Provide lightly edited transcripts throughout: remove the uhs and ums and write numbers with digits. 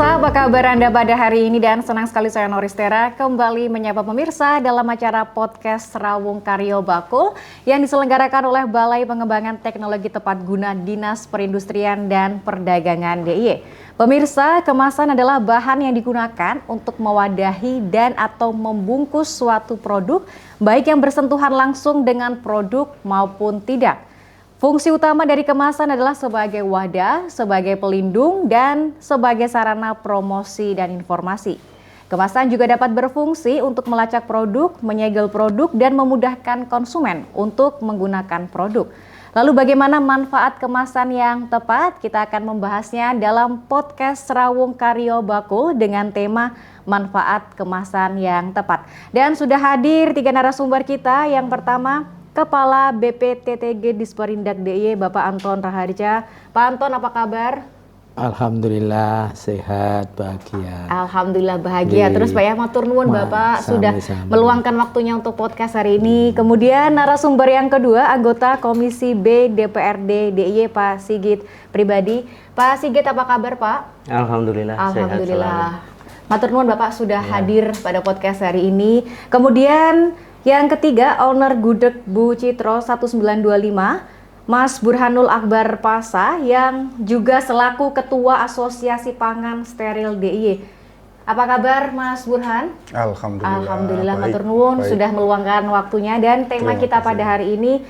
Halo, apa kabar Anda pada hari ini? Dan senang sekali saya Noristera kembali menyapa pemirsa dalam acara podcast Rawung Karyo Bakul yang diselenggarakan oleh Balai Pengembangan Teknologi Tepat Guna Dinas Perindustrian dan Perdagangan DIY. Pemirsa, kemasan adalah bahan yang digunakan untuk mewadahi dan atau membungkus suatu produk, baik yang bersentuhan langsung dengan produk maupun tidak. Fungsi utama dari kemasan adalah sebagai wadah, sebagai pelindung, dan sebagai sarana promosi dan informasi. Kemasan juga dapat berfungsi untuk melacak produk, menyegel produk, dan memudahkan konsumen untuk menggunakan produk. Lalu bagaimana manfaat kemasan yang tepat? Kita akan membahasnya dalam podcast Rawung Karyo Bakul dengan tema manfaat kemasan yang tepat. Dan sudah hadir 3 narasumber kita. Yang pertama, Kepala BPTTG Disperindak DIY Bapak Anton Raharja. Pak Anton, apa kabar? Alhamdulillah sehat, bahagia. Alhamdulillah bahagia. Terus Pak ya, matur nuwun Bapak sudah meluangkan waktunya untuk podcast hari ini. Kemudian narasumber yang kedua, anggota Komisi B DPRD DIY Pak Sigit Pribadi. Pak Sigit, apa kabar Pak? Alhamdulillah. Alhamdulillah. Matur nuwun Bapak sudah hadir pada podcast hari ini. Kemudian yang ketiga, owner Gudeg Bu Citro 1925, Mas Burhanul Akbar Pasa, yang juga selaku Ketua Asosiasi Pangan Steril DIY. Apa kabar Mas Burhan? Alhamdulillah. Alhamdulillah, matur nuwun sudah meluangkan waktunya. Dan tema kita pada hari ini,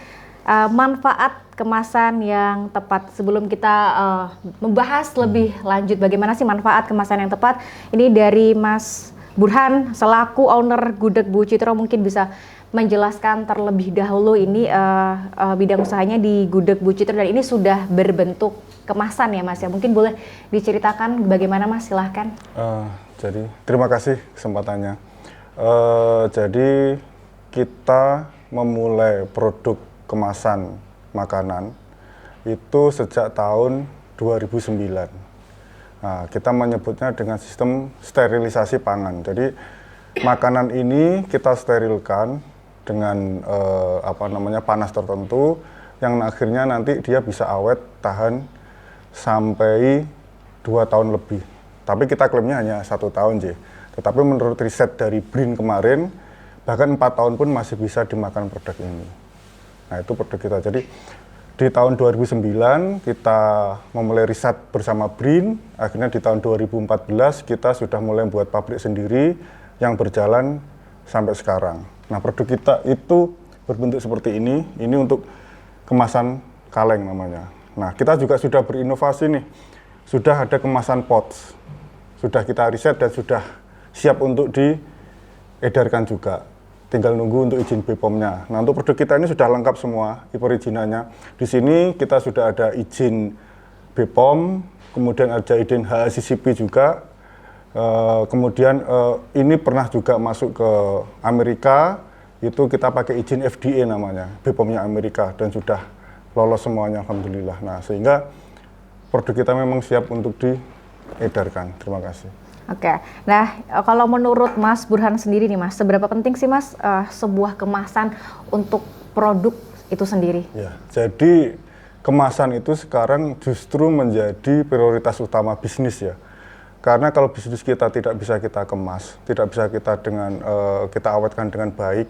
manfaat kemasan yang tepat. Sebelum kita membahas lebih lanjut bagaimana sih manfaat kemasan yang tepat, ini dari Mas Burhan selaku owner Gudeg Bu Citro mungkin bisa menjelaskan terlebih dahulu ini bidang usahanya di Gudeg Bu Citro, dan ini sudah berbentuk kemasan ya Mas ya. Mungkin boleh diceritakan bagaimana Mas, silahkan. Jadi terima kasih kesempatannya. Jadi kita memulai produk kemasan makanan itu sejak tahun 2009. Nah, kita menyebutnya dengan sistem sterilisasi pangan. Jadi makanan ini kita sterilkan dengan panas tertentu yang akhirnya nanti dia bisa awet tahan sampai 2 tahun lebih. Tapi kita klaimnya hanya 1 tahun J. Tetapi menurut riset dari BRIN kemarin bahkan 4 tahun pun masih bisa dimakan produk ini. Nah, itu produk kita. Jadi di tahun 2009 kita memulai riset bersama BRIN, akhirnya di tahun 2014 kita sudah mulai buat pabrik sendiri yang berjalan sampai sekarang. Nah, produk kita itu berbentuk seperti ini untuk kemasan kaleng namanya. Nah, kita juga sudah berinovasi nih, sudah ada kemasan pots, sudah kita riset dan sudah siap untuk diedarkan juga. Tinggal nunggu untuk izin BPOM-nya. Nah, untuk produk kita ini sudah lengkap semua perizinannya. Di sini kita sudah ada izin BPOM, kemudian ada izin HACCP juga. Kemudian ini pernah juga masuk ke Amerika, itu kita pakai izin FDA namanya, BPOM-nya Amerika, dan sudah lolos semuanya alhamdulillah. Nah, sehingga produk kita memang siap untuk diedarkan. Terima kasih. Oke, nah kalau menurut Mas Burhan sendiri nih Mas, seberapa penting sih Mas sebuah kemasan untuk produk itu sendiri? Ya, jadi kemasan itu sekarang justru menjadi prioritas utama bisnis ya. Karena kalau bisnis kita tidak bisa kita kemas, tidak bisa kita kita awetkan dengan baik,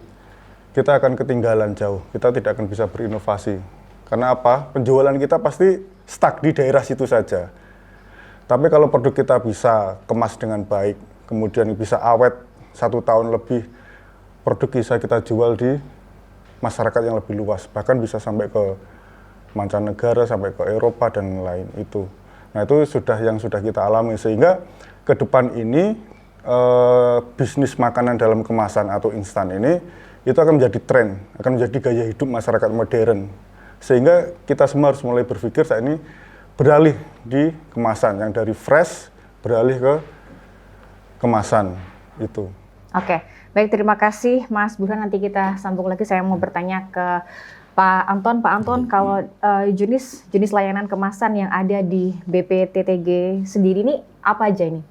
kita akan ketinggalan jauh, kita tidak akan bisa berinovasi. Karena apa? Penjualan kita pasti stuck di daerah situ saja. Tapi kalau produk kita bisa kemas dengan baik, kemudian bisa awet 1 tahun lebih, produk bisa kita jual di masyarakat yang lebih luas, bahkan bisa sampai ke mancanegara, sampai ke Eropa dan lain itu. Nah, itu yang sudah kita alami, sehingga ke depan ini bisnis makanan dalam kemasan atau instan ini itu akan menjadi tren, akan menjadi gaya hidup masyarakat modern. Sehingga kita semua harus mulai berpikir saat ini beralih di kemasan, yang dari fresh beralih ke kemasan itu. Oke, baik, terima kasih Mas Burhan. Nanti kita sambung lagi. Saya mau bertanya ke Pak Anton. Pak Anton, kalau jenis layanan kemasan yang ada di BPTTG sendiri ini apa aja ini?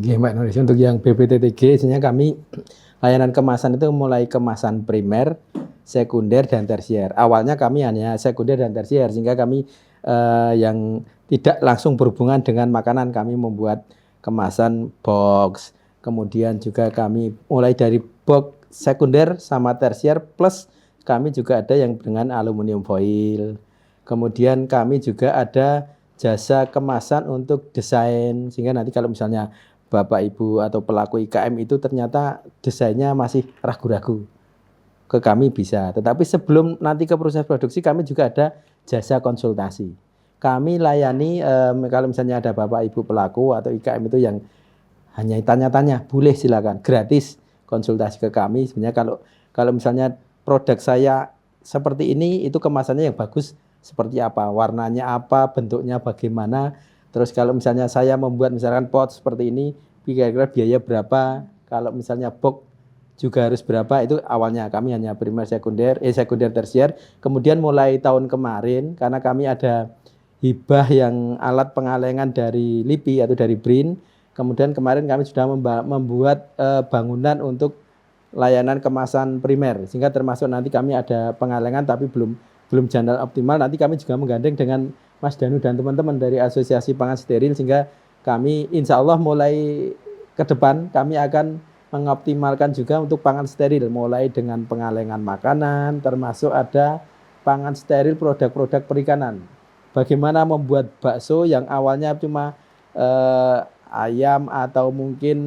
Iya Mbak Noris, untuk yang BPTTG sebenarnya kami layanan kemasan itu mulai kemasan primer, sekunder, dan tersier. Awalnya kami hanya sekunder dan tersier, sehingga kami yang tidak langsung berhubungan dengan makanan, kami membuat kemasan box. Kemudian juga kami mulai dari box sekunder sama tersier plus kami juga ada yang dengan aluminium foil. Kemudian kami juga ada jasa kemasan untuk desain sehingga nanti kalau misalnya Bapak Ibu atau pelaku IKM itu ternyata desainnya masih ragu-ragu ke kami bisa. Tetapi sebelum nanti ke proses produksi kami juga ada jasa konsultasi. Kami layani kalau misalnya ada Bapak Ibu pelaku atau IKM itu yang hanya tanya-tanya, boleh silakan gratis konsultasi ke kami. Sebenarnya kalau misalnya produk saya seperti ini itu kemasannya yang bagus seperti apa, warnanya apa, bentuknya bagaimana. Terus kalau misalnya saya membuat misalkan pot seperti ini, kira-kira biaya berapa? Kalau misalnya box juga harus berapa? Itu awalnya kami hanya primer sekunder tersier. Kemudian mulai tahun kemarin karena kami ada hibah yang alat pengalengan dari LIPI atau dari BRIN. Kemudian kemarin kami sudah membuat bangunan untuk layanan kemasan primer sehingga termasuk nanti kami ada pengalengan tapi belum jalan optimal. Nanti kami juga menggandeng dengan Mas Danu dan teman-teman dari Asosiasi Pangan Steril sehingga kami insya Allah mulai ke depan kami akan mengoptimalkan juga untuk pangan steril mulai dengan pengalengan makanan termasuk ada pangan steril produk-produk perikanan. Bagaimana membuat bakso yang awalnya cuma ayam atau mungkin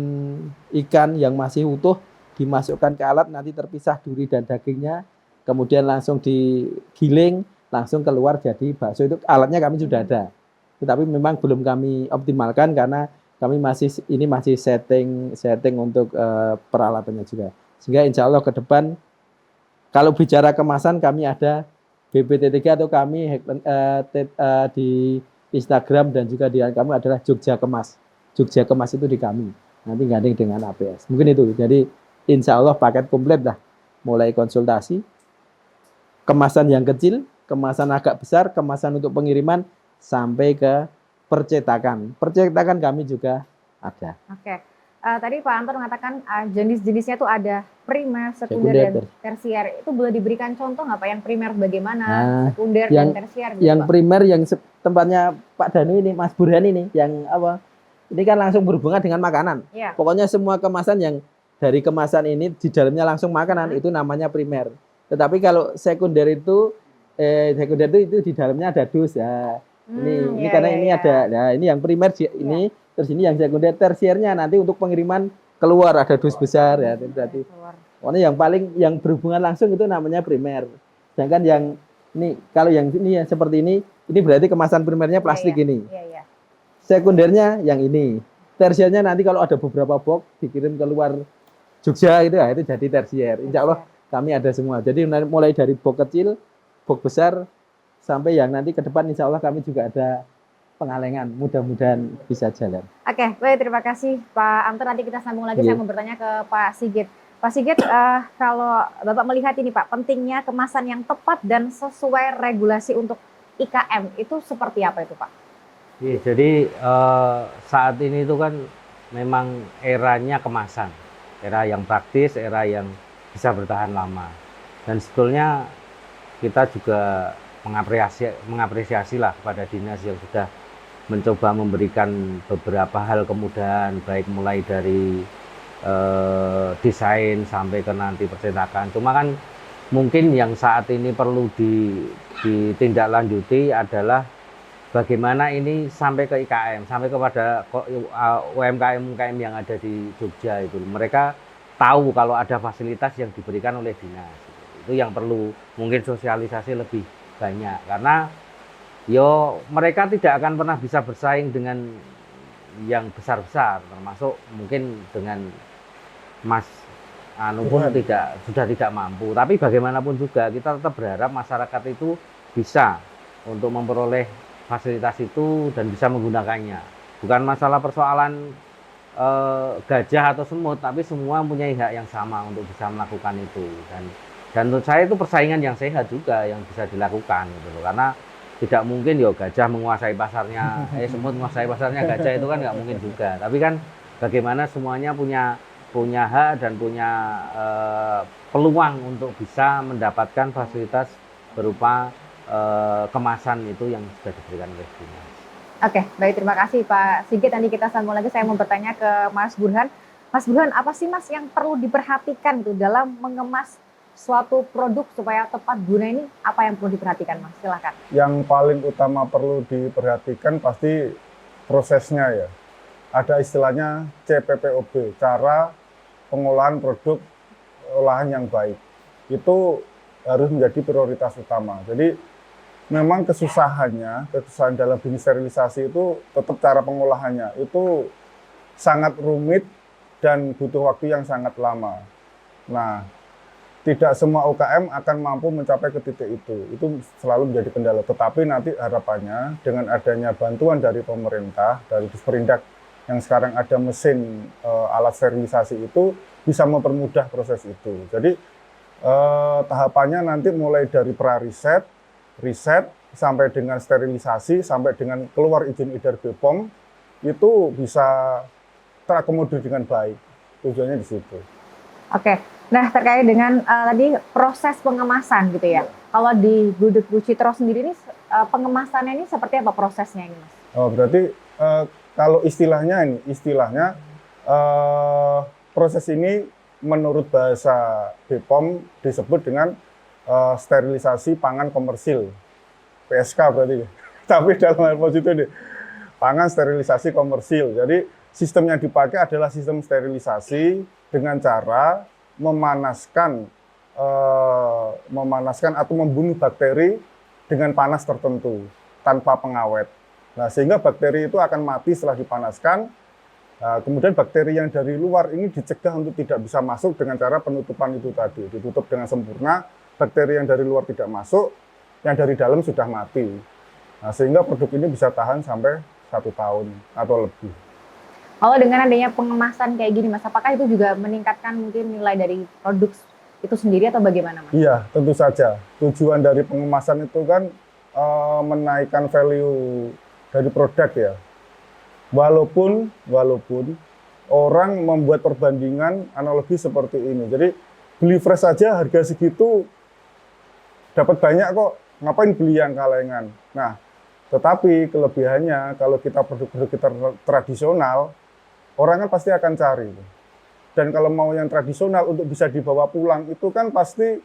ikan yang masih utuh dimasukkan ke alat nanti terpisah duri dan dagingnya kemudian langsung digiling langsung keluar jadi bakso itu alatnya kami sudah ada tetapi memang belum kami optimalkan karena kami masih setting untuk peralatannya juga sehingga insya Allah ke depan kalau bicara kemasan kami ada BPT3 atau kami di Instagram dan juga di kami adalah Jogja Kemas. Jogja Kemas itu di kami. Nanti gandeng dengan APS. Mungkin itu. Jadi insya Allah paket komplit lah. Mulai konsultasi, kemasan yang kecil, kemasan agak besar, kemasan untuk pengiriman, sampai ke percetakan. Percetakan kami juga ada. Oke. Tadi Pak Anton mengatakan jenis-jenisnya tuh ada primer, sekunder, dan tersier. Itu boleh diberikan contoh nggak Pak? Yang primer bagaimana, sekunder dan tersier? Gitu, yang Pak? primer yang tempatnya Pak Danu ini, Mas Burhan ini, yang apa? Ini kan langsung berhubungan dengan makanan. Ya. Pokoknya semua kemasan yang dari kemasan ini di dalamnya langsung makanan itu namanya primer. Tetapi kalau sekunder itu di dalamnya ada dus ya. Ini karena ini ada. Nah, ini yang primer ini. Terus ini yang sekunder tersiernya nanti untuk pengiriman keluar ada dus besar ya berarti. Pokoknya yang berhubungan langsung itu namanya primer. Sedangkan yang ini kalau yang ini ya seperti ini berarti kemasan primernya plastik ini. Sekundernya yang ini. Tersiernya nanti kalau ada beberapa box dikirim keluar Jogja itu ya itu jadi tersier. Insya Allah kami ada semua. Jadi mulai dari box kecil, box besar sampai yang nanti ke depan insya Allah kami juga ada pengalengan, mudah-mudahan bisa jalan. Oke, baik, terima kasih Pak Anton. Nanti kita sambung lagi, saya mau bertanya ke Pak Sigit. Pak Sigit, kalau Bapak melihat ini Pak, pentingnya kemasan yang tepat dan sesuai regulasi untuk IKM, itu seperti apa itu Pak? Iya, jadi saat ini itu kan memang eranya kemasan, era yang praktis, era yang bisa bertahan lama. Dan sebetulnya kita juga mengapresiasi lah kepada dinas yang sudah mencoba memberikan beberapa hal kemudahan baik mulai dari desain sampai ke nanti percetakan. Cuma kan mungkin yang saat ini perlu ditindaklanjuti adalah bagaimana ini sampai ke IKM, sampai kepada UMKM yang ada di Jogja itu. Mereka tahu kalau ada fasilitas yang diberikan oleh dinas. Itu yang perlu mungkin sosialisasi lebih banyak karena mereka tidak akan pernah bisa bersaing dengan yang besar-besar, termasuk mungkin dengan Mas Anu pun sudah tidak mampu. Tapi bagaimanapun juga kita tetap berharap masyarakat itu bisa untuk memperoleh fasilitas itu dan bisa menggunakannya. Bukan masalah persoalan gajah atau semut, tapi semua mempunyai hak yang sama untuk bisa melakukan itu. Dan menurut saya itu persaingan yang sehat juga yang bisa dilakukan gitu loh. Karena tidak mungkin gajah menguasai pasarnya, semut menguasai pasarnya gajah itu kan nggak mungkin juga. Tapi kan bagaimana semuanya punya hak dan punya peluang untuk bisa mendapatkan fasilitas berupa kemasan itu yang sudah diberikan oleh dinas. Oke, baik, terima kasih Pak Sigit. Nanti kita sambung lagi. Saya mau bertanya ke Mas Burhan. Mas Burhan, apa sih Mas yang perlu diperhatikan itu dalam mengemas suatu produk supaya tepat guna ini? Apa yang perlu diperhatikan, Mas? Silakan. Yang paling utama perlu diperhatikan pasti prosesnya ya. Ada istilahnya CPPOB, cara pengolahan produk olahan yang baik. Itu harus menjadi prioritas utama. Jadi memang kesusahan dalam bisnis sterilisasi itu tetap cara pengolahannya. Itu sangat rumit dan butuh waktu yang sangat lama. Nah, tidak semua UKM akan mampu mencapai ke titik itu. Itu selalu menjadi kendala. Tetapi nanti harapannya dengan adanya bantuan dari pemerintah, dari Disperindak yang sekarang ada mesin alat sterilisasi itu bisa mempermudah proses itu. Jadi tahapannya nanti mulai dari pra-riset, riset, sampai dengan sterilisasi, sampai dengan keluar izin edar BPOM, itu bisa terakomodir dengan baik. Tujuannya di situ. Oke, nah terkait dengan tadi proses pengemasan gitu ya. Kalau di Gudeg Bu Citro sendiri ini pengemasannya ini seperti apa prosesnya ini, Mas? Oh, berarti kalau istilahnya proses ini menurut bahasa BPOM disebut dengan sterilisasi pangan komersil, PSK berarti. Tapi dalam hal positif ini, pangan sterilisasi komersil. Jadi sistem yang dipakai adalah sistem sterilisasi dengan cara memanaskan atau membunuh bakteri dengan panas tertentu tanpa pengawet. Nah, sehingga bakteri itu akan mati setelah dipanaskan. Kemudian bakteri yang dari luar ini dicegah untuk tidak bisa masuk dengan cara penutupan itu tadi. Ditutup dengan sempurna, bakteri yang dari luar tidak masuk, yang dari dalam sudah mati. Nah, sehingga produk ini bisa tahan sampai 1 tahun atau lebih. Kalau dengan adanya pengemasan kayak gini, Mas, apakah itu juga meningkatkan mungkin nilai dari produk itu sendiri atau bagaimana, Mas? Iya, tentu saja. Tujuan dari pengemasan itu kan menaikkan value dari produk ya. Walaupun orang membuat perbandingan analogi seperti ini. Jadi beli fresh saja harga segitu dapat banyak kok, ngapain beli yang kalengan. Nah, tetapi kelebihannya kalau kita produk-produk kita tradisional, orang kan pasti akan cari. Dan kalau mau yang tradisional untuk bisa dibawa pulang itu kan pasti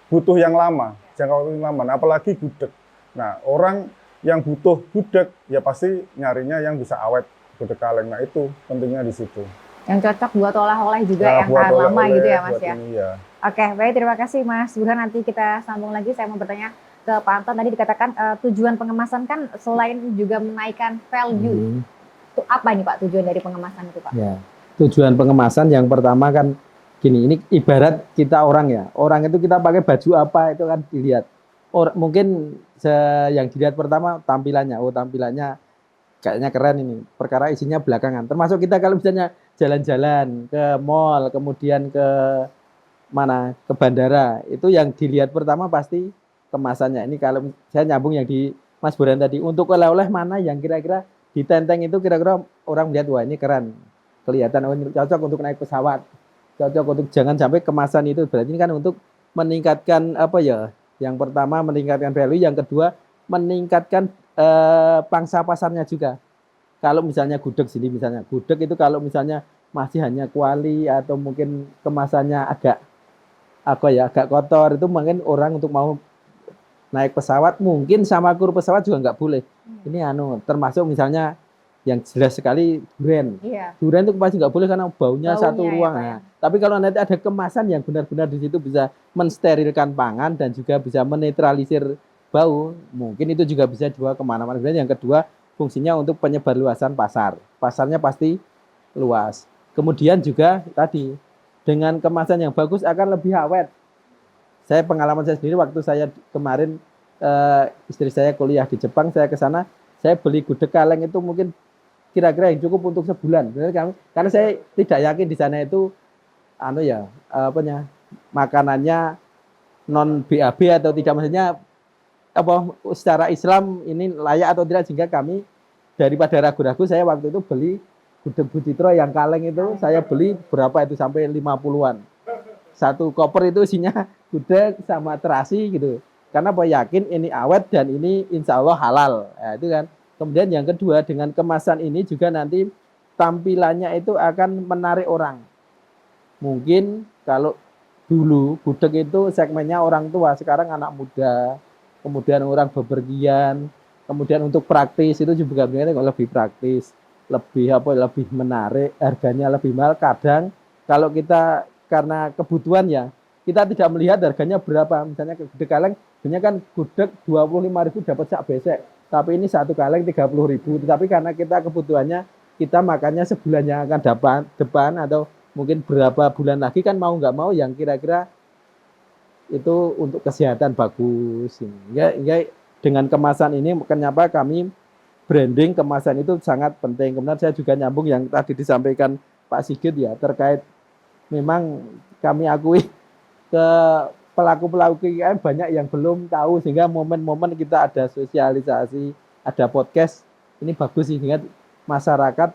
butuh yang lama, jangka waktu yang lama. Nah, apalagi gudeg. Nah, orang yang butuh gudeg ya pasti nyarinya yang bisa awet, gudeg kaleng. Nah, itu pentingnya di situ. Yang cocok buat oleh-oleh juga Ya, yang tahan lama gitu ya, Mas ya. Ini, ya. Oke, baik, terima kasih Mas Burhan. Nanti kita sambung lagi. Saya mau bertanya ke Pak Anton. Tadi dikatakan tujuan pengemasan kan selain juga menaikkan value. Itu apa nih Pak tujuan dari pengemasan itu, Pak? Ya, tujuan pengemasan yang pertama kan gini, ini ibarat kita orang ya. Orang itu kita pakai baju apa itu kan dilihat. Mungkin yang dilihat pertama tampilannya. Oh, tampilannya kayaknya keren ini. Perkara isinya belakangan. Termasuk kita kalau misalnya jalan-jalan ke mall, kemudian ke mana? Ke bandara. Itu yang dilihat pertama pasti kemasannya. Ini kalau saya nyambung yang di Mas Burhan tadi. Untuk oleh-oleh mana yang kira-kira ditenteng itu kira-kira orang melihat wah ini keren. Kelihatan oh ini cocok untuk naik pesawat. Cocok untuk jangan sampai kemasan itu berarti ini kan untuk meningkatkan apa ya? Yang pertama meningkatkan value, yang kedua meningkatkan pangsa pasarnya juga. Kalau misalnya gudeg sini misalnya, gudeg itu kalau misalnya masih hanya kuali atau mungkin kemasannya agak kotor itu mungkin orang untuk mau naik pesawat mungkin sama kru pesawat juga nggak boleh. Ini termasuk misalnya yang jelas sekali durian. Iya. Durian itu pasti nggak boleh karena baunya satu Ya, ruang. Pak, Nah, tapi kalau nanti ada kemasan yang benar-benar di situ bisa mensterilkan pangan dan juga bisa menetralisir bau, mungkin itu juga bisa dibawa kemana-mana. Dan yang kedua fungsinya untuk penyebarluasan pasar. Pasarnya pasti luas. Kemudian juga tadi dengan kemasan yang bagus akan lebih awet. Saya pengalaman saya sendiri waktu saya kemarin istri saya kuliah di Jepang, saya ke sana, saya beli gudeg kaleng itu mungkin kira-kira yang cukup untuk sebulan. Karena saya tidak yakin di sana itu makanannya non BAB atau tidak, maksudnya secara Islam ini layak atau tidak, sehingga kami daripada ragu-ragu saya waktu itu beli gudeg Bu Citro yang kaleng itu saya beli berapa itu sampai 50-an. Satu koper itu isinya gudeg sama terasi gitu. Karena yakin ini awet dan ini insya Allah halal. Ya, itu kan. Kemudian yang kedua, dengan kemasan ini juga nanti tampilannya itu akan menarik orang. Mungkin kalau dulu gudeg itu segmennya orang tua, sekarang anak muda, kemudian orang bepergian, kemudian untuk praktis itu juga lebih praktis, lebih menarik, harganya lebih mahal. Kadang kalau kita karena kebutuhan ya, kita tidak melihat harganya berapa. Misalnya ke gudeg kaleng, biasanya kan gudeg 25.000 dapat sak besek, tapi ini satu kaleng 30.000. Tapi karena kita kebutuhannya, kita makannya sebulan yang akan depan atau mungkin berapa bulan lagi, kan mau nggak mau yang kira-kira itu untuk kesehatan bagus. Ya, dengan kemasan ini kenapa kami branding kemasan itu sangat penting. Kemudian saya juga nyambung yang tadi disampaikan Pak Sigit ya, terkait memang kami akui ke pelaku-pelaku IKM banyak yang belum tahu, sehingga momen-momen kita ada sosialisasi, ada podcast, ini bagus sehingga masyarakat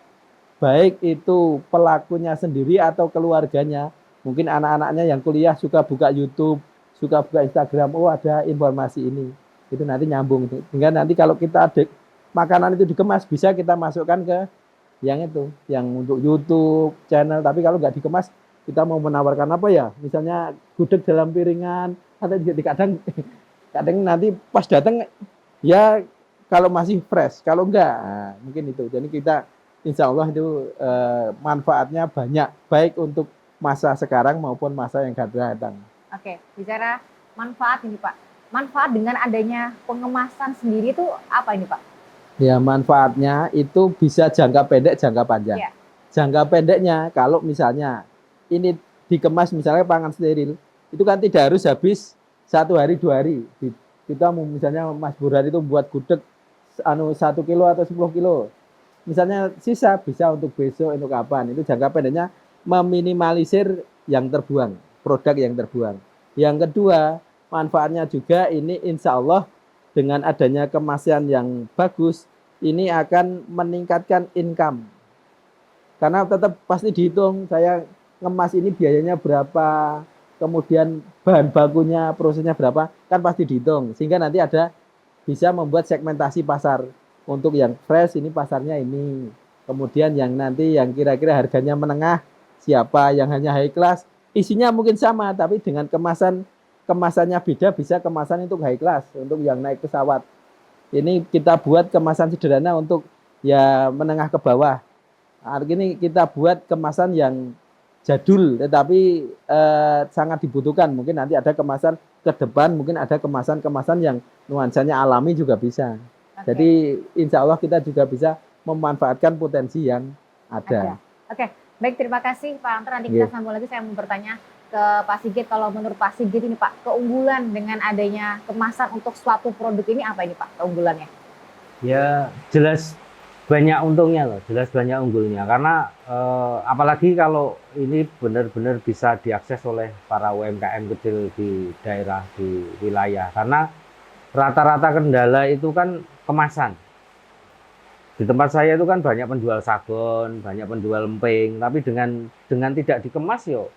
baik itu pelakunya sendiri atau keluarganya, mungkin anak-anaknya yang kuliah suka buka YouTube, suka buka Instagram, oh ada informasi ini, itu nanti nyambung. Sehingga nanti kalau kita ada makanan itu dikemas, bisa kita masukkan ke yang itu, yang untuk YouTube channel. Tapi kalau nggak dikemas, kita mau menawarkan apa ya, misalnya gudeg dalam piringan, atau kadang nanti pas datang ya kalau masih fresh, kalau enggak mungkin itu. Jadi kita insya Allah itu manfaatnya banyak, baik untuk masa sekarang maupun masa yang akan datang. Oke, bicara manfaat ini Pak. Manfaat dengan adanya pengemasan sendiri itu apa ini Pak? Ya, manfaatnya itu bisa jangka pendek, jangka panjang. Ya. Jangka pendeknya kalau misalnya ini dikemas misalnya pangan steril, itu kan tidak harus habis 1 hari 2 hari. Kita misalnya Mas Burhan itu buat gudeg 1 kilo atau 10 kilo. Misalnya sisa bisa untuk besok, untuk kapan. Itu jangka pendeknya meminimalisir yang terbuang, produk yang terbuang. Yang kedua, manfaatnya juga ini insya Allah dengan adanya kemasan yang bagus, ini akan meningkatkan income. Karena tetap pasti dihitung, saya ngemas ini biayanya berapa, kemudian bahan bakunya, prosesnya berapa, kan pasti dihitung. Sehingga nanti ada bisa membuat segmentasi pasar. Untuk yang fresh ini pasarnya ini. Kemudian yang nanti yang kira-kira harganya menengah, siapa yang hanya high class, isinya mungkin sama, tapi dengan kemasannya beda, bisa kemasan untuk high class, untuk yang naik pesawat. Ini kita buat kemasan sederhana untuk ya menengah ke bawah. Artinya kita buat kemasan yang jadul, tetapi sangat dibutuhkan. Mungkin nanti ada kemasan ke depan, mungkin ada kemasan-kemasan yang nuansanya alami juga bisa. Oke. Jadi insya Allah kita juga bisa memanfaatkan potensi yang ada. Oke, baik, terima kasih Pak Anton. Nanti kita sambung lagi, saya mau bertanya ke Pak Sigit. Kalau menurut Pak Sigit ini Pak, keunggulan dengan adanya kemasan untuk suatu produk ini apa ini Pak keunggulannya? Ya jelas banyak untungnya loh, jelas banyak unggulnya. Karena apalagi kalau ini benar-benar bisa diakses oleh para UMKM kecil di daerah, di wilayah. Karena rata-rata kendala itu kan kemasan. Di tempat saya itu kan banyak penjual sabun, banyak penjual emping, tapi dengan tidak dikemas yo,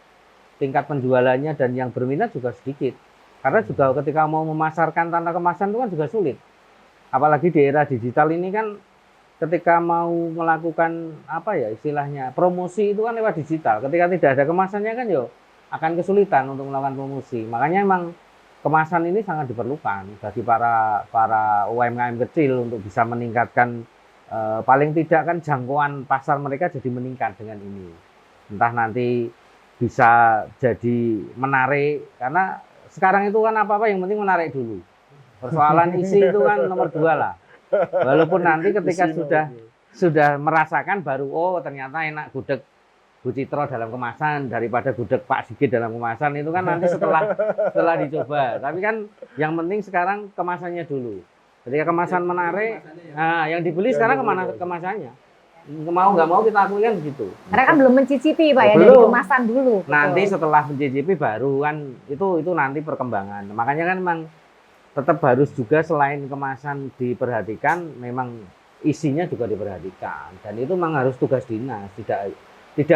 tingkat penjualannya dan yang berminat juga sedikit. Karena juga ketika mau memasarkan tanpa kemasan itu kan juga sulit. Apalagi di era digital ini kan ketika mau melakukan apa ya istilahnya promosi itu kan lewat digital. Ketika tidak ada kemasannya kan yo akan kesulitan untuk melakukan promosi. Makanya emang kemasan ini sangat diperlukan bagi para UMKM kecil untuk bisa meningkatkan paling tidak kan jangkauan pasar mereka jadi meningkat dengan ini. Entah nanti bisa jadi menarik, karena sekarang itu kan apa-apa yang penting menarik dulu. Persoalan isi itu kan nomor 2 lah. Walaupun nanti ketika sudah merasakan baru oh ternyata enak gudeg Bu Citro dalam kemasan daripada gudeg Pak Sigit dalam kemasan, itu kan nanti setelah dicoba. Tapi kan yang penting sekarang kemasannya dulu. Ketika kemasan menarik, nah yang dibeli sekarang kemana kemasannya? Mau nggak mau kita akui kan begitu. Karena kan belum mencicipi Pak ya, Belum. dari kemasan dulu. Nanti Betul. setelah mencicipi baru kan itu nanti perkembangan. Makanya kan memang tetap harus juga selain kemasan diperhatikan, memang isinya juga diperhatikan. Dan itu memang harus tugas dinas, tidak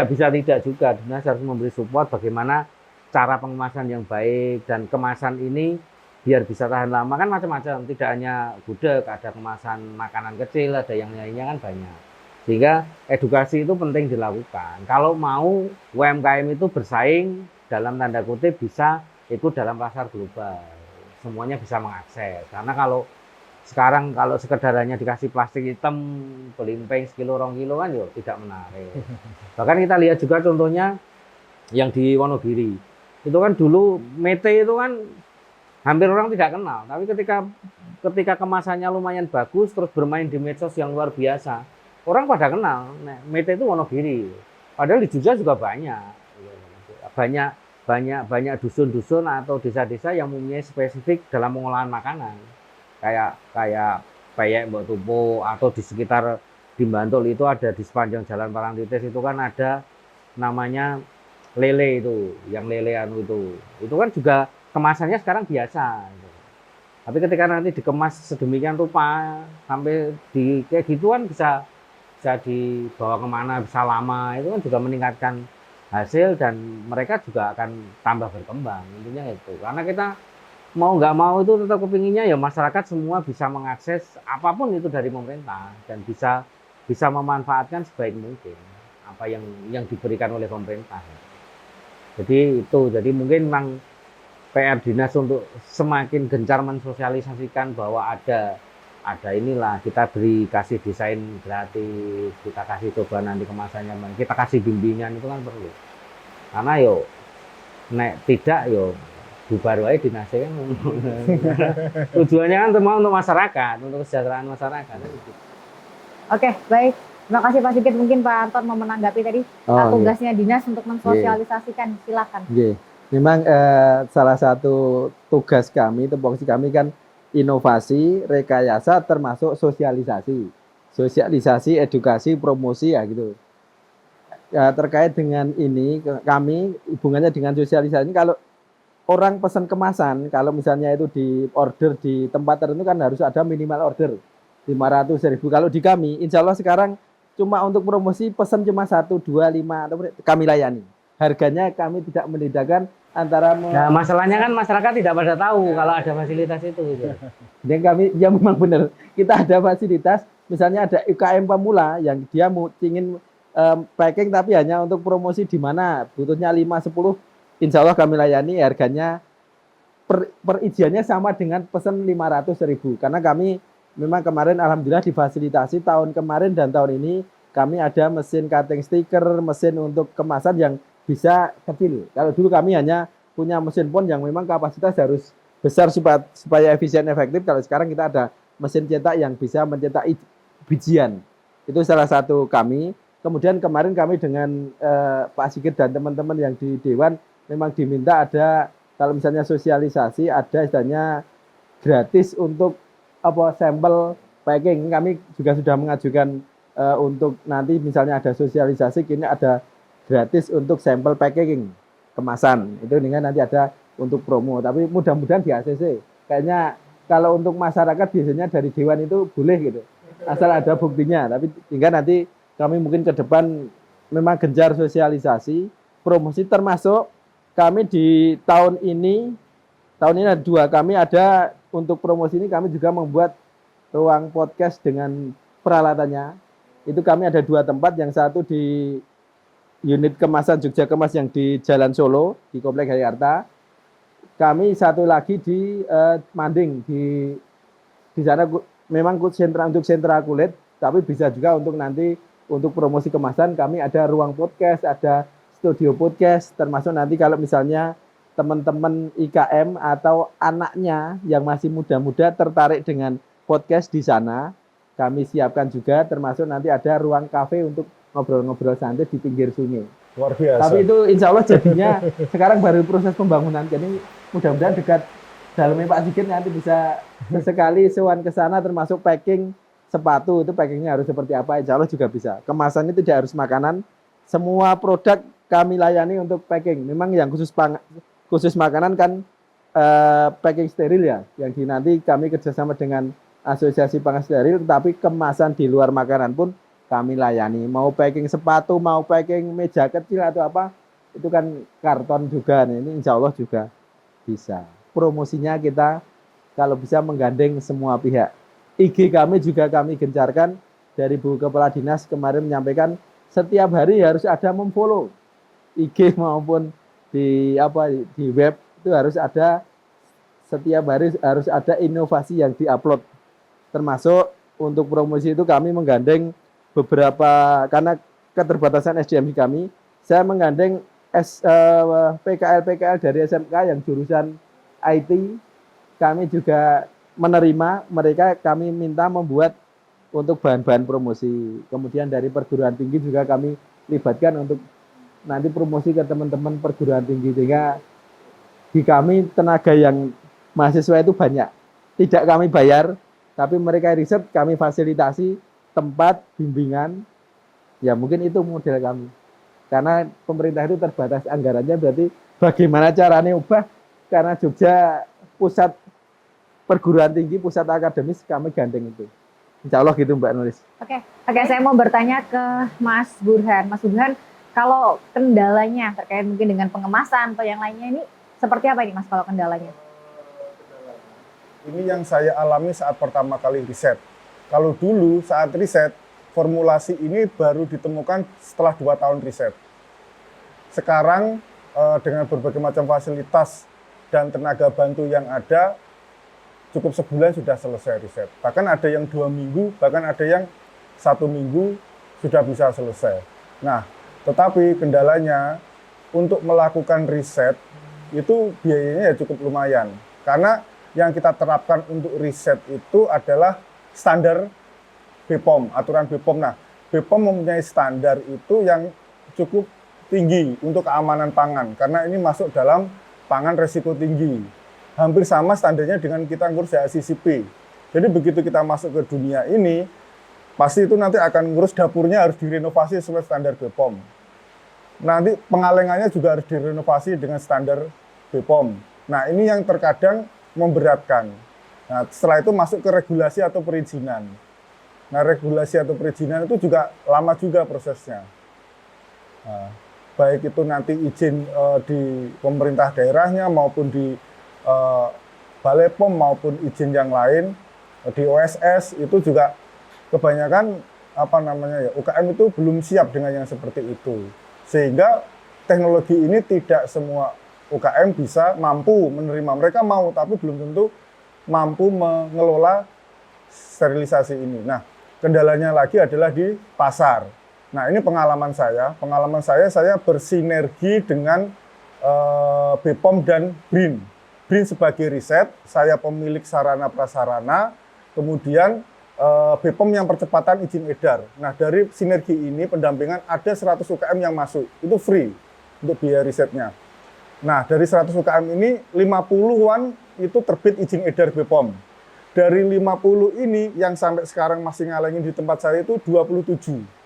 bisa tidak juga. Dinas harus memberi support bagaimana cara pengemasan yang baik, dan kemasan ini biar bisa tahan lama kan macam-macam, tidak hanya gudeg, ada kemasan makanan kecil, ada yang lainnya kan banyak. Sehingga edukasi itu penting dilakukan. Kalau mau UMKM itu bersaing dalam tanda kutip bisa ikut dalam pasar global, semuanya bisa mengakses. Karena kalau sekarang kalau sekedar hanya dikasih plastik hitam, belimpeng sekilo 2 kilo kan yo tidak menarik. Bahkan kita lihat juga contohnya yang di Wonogiri. Itu kan dulu mete itu kan hampir orang tidak kenal, tapi ketika kemasannya lumayan bagus, terus bermain di medsos yang luar biasa, orang pada kenal. Nah, mete itu Wonogiri. Padahal di Jogja juga banyak dusun-dusun atau desa-desa yang mempunyai spesifik dalam pengolahan makanan. Kayak peyek mbok tupo atau di sekitar di Bantul itu ada di sepanjang Jalan Parangtritis itu kan ada namanya lele itu, yang lele anu itu. Itu kan juga kemasannya sekarang biasa. Tapi ketika nanti dikemas sedemikian rupa sampai di kayak gituan bisa dibawa kemana, bisa lama, itu kan juga meningkatkan hasil dan mereka juga akan tambah berkembang. Intinya itu. Karena kita mau nggak mau itu tetap kepinginnya ya masyarakat semua bisa mengakses apapun itu dari pemerintah dan bisa memanfaatkan sebaik mungkin apa yang diberikan oleh pemerintah. Jadi mungkin memang PR dinas untuk semakin gencar mensosialisasikan bahwa ada inilah, kita kasih desain gratis, kita kasih coba nanti kemasannya, kita kasih bimbingan, itu kan perlu. Karena nek tidak bubar wae dinasnya kan. Tujuannya kan semua untuk masyarakat, untuk kesejahteraan masyarakat. Oke, baik. Terima kasih Pak Sigit. Mungkin Pak Anton mau menanggapi tadi tugasnya dinas untuk mensosialisasikan. Silakan. Memang salah satu tugas kami, tupoksi kami kan inovasi, rekayasa, termasuk sosialisasi, edukasi, promosi ya gitu. Ya, terkait dengan ini, kami hubungannya dengan sosialisasi ini, kalau orang pesan kemasan, kalau misalnya itu di order di tempat tertentu kan harus ada minimal order 500.000. Kalau di kami, insya Allah sekarang cuma untuk promosi pesan cuma 1, 2, 5 kami layani. Harganya kami tidak membedakan antara nah, masalahnya kan masyarakat tidak pada tahu kalau ada fasilitas itu gitu. Dan kami ya memang benar, kita ada fasilitas, misalnya ada UKM pemula yang dia ingin packing tapi hanya untuk promosi di mana butuhnya 5, 10, insya Allah kami layani. Harganya periziannya sama dengan pesan 500.000 karena kami memang kemarin alhamdulillah difasilitasi tahun kemarin dan tahun ini kami ada mesin cutting stiker, mesin untuk kemasan yang bisa kecil. Kalau dulu kami hanya punya mesin pon yang memang kapasitas harus besar supaya efisien efektif. Kalau sekarang kita ada mesin cetak yang bisa mencetak bijian. Itu salah satu kami. Kemudian kemarin kami dengan Pak Sigit dan teman-teman yang di Dewan memang diminta ada, kalau misalnya sosialisasi, ada istilahnya gratis untuk sampel packing. Kami juga sudah mengajukan untuk nanti misalnya ada sosialisasi, kini ada gratis untuk sampel packaging kemasan. Itu dengan nanti ada untuk promo. Tapi mudah-mudahan di ACC. Kayaknya kalau untuk masyarakat biasanya dari Dewan itu boleh gitu. Asal ada buktinya. Tapi hingga nanti kami mungkin ke depan memang gencar sosialisasi, promosi, termasuk kami di tahun ini ada 2, kami ada untuk promosi ini kami juga membuat ruang podcast dengan peralatannya. Itu kami ada 2 tempat, yang satu di unit kemasan Jogja Kemas yang di Jalan Solo di Komplek Hayarta. Kami satu lagi di Manding di sana memang untuk sentra kulit, tapi bisa juga untuk nanti untuk promosi kemasan kami ada ruang podcast, ada studio podcast, termasuk nanti kalau misalnya teman-teman IKM atau anaknya yang masih muda-muda tertarik dengan podcast di sana, kami siapkan juga, termasuk nanti ada ruang kafe untuk ngobrol-ngobrol santai di pinggir sungai. Luar biasa. Tapi itu insya Allah jadinya sekarang baru proses pembangunan. Jadi mudah-mudahan dekat dalamnya Pak Sigit nanti bisa sesekali sewan ke sana, termasuk packing sepatu, itu packingnya harus seperti apa, insya Allah juga bisa. Kemasannya tidak harus makanan, semua produk kami layani untuk packing. Memang yang khusus makanan kan packing steril ya, yang nanti kami kerjasama dengan Asosiasi Pangan Steril, tapi kemasan di luar makanan pun kami layani. Mau packing sepatu, mau packing meja kecil atau apa, itu kan karton juga. Ini insya Allah juga bisa. Promosinya kita kalau bisa menggandeng semua pihak. IG kami juga kami gencarkan, dari Bu Kepala Dinas kemarin menyampaikan setiap hari harus ada memfollow IG maupun di web, itu harus ada, setiap hari harus ada inovasi yang diupload. Termasuk untuk promosi itu kami menggandeng beberapa, karena keterbatasan SDM kami, saya menggandeng PKL dari SMK yang jurusan IT. Kami juga menerima mereka, kami minta membuat untuk bahan-bahan promosi. Kemudian dari perguruan tinggi juga kami libatkan untuk nanti promosi ke teman-teman perguruan tinggi, sehingga di kami tenaga yang mahasiswa itu banyak. Tidak kami bayar, tapi mereka riset, kami fasilitasi tempat, bimbingan. Ya mungkin itu model kami. Karena pemerintah itu terbatas anggarannya, berarti bagaimana caranya ubah, karena Jogja pusat perguruan tinggi, pusat akademis, kami gandeng itu. Insya Allah gitu Mbak Nuris. Oke, saya mau bertanya ke Mas Burhan. Mas Burhan, kalau kendalanya terkait mungkin dengan pengemasan atau yang lainnya ini seperti apa ini Mas kalau kendalanya? Ini yang saya alami saat pertama kali riset. Kalau dulu saat riset, formulasi ini baru ditemukan setelah 2 tahun riset. Sekarang dengan berbagai macam fasilitas dan tenaga bantu yang ada, cukup sebulan sudah selesai riset. Bahkan ada yang 2 minggu, bahkan ada yang 1 minggu sudah bisa selesai. Nah, tetapi kendalanya untuk melakukan riset itu biayanya ya cukup lumayan. Karena yang kita terapkan untuk riset itu adalah standar BPOM, aturan BPOM. Nah, BPOM mempunyai standar itu yang cukup tinggi untuk keamanan pangan. Karena ini masuk dalam pangan resiko tinggi. Hampir sama standarnya dengan kita ngurus HACCP. Jadi begitu kita masuk ke dunia ini, pasti itu nanti akan ngurus dapurnya harus direnovasi sesuai standar BPOM. Nanti pengalengannya juga harus direnovasi dengan standar BPOM. Nah ini yang terkadang memberatkan. Nah setelah itu masuk ke regulasi atau perizinan. Nah regulasi atau perizinan itu juga lama juga prosesnya. Nah, baik itu nanti izin di pemerintah daerahnya maupun di Balai POM maupun izin yang lain di OSS itu juga kebanyakan UKM itu belum siap dengan yang seperti itu, sehingga teknologi ini tidak semua UKM bisa mampu menerima. Mereka mau tapi belum tentu mampu mengelola sterilisasi ini. Nah kendalanya lagi adalah di pasar. Nah ini pengalaman saya bersinergi dengan BPOM dan BRIN. BRIN sebagai riset, saya pemilik sarana prasarana, kemudian BPOM yang percepatan izin edar. Nah dari sinergi ini pendampingan ada 100 UKM yang masuk, itu free untuk biaya risetnya. Nah dari 100 UKM ini 50-an itu terbit izin edar BPOM. Dari 50 ini yang sampai sekarang masih ngalengin di tempat saya itu 27.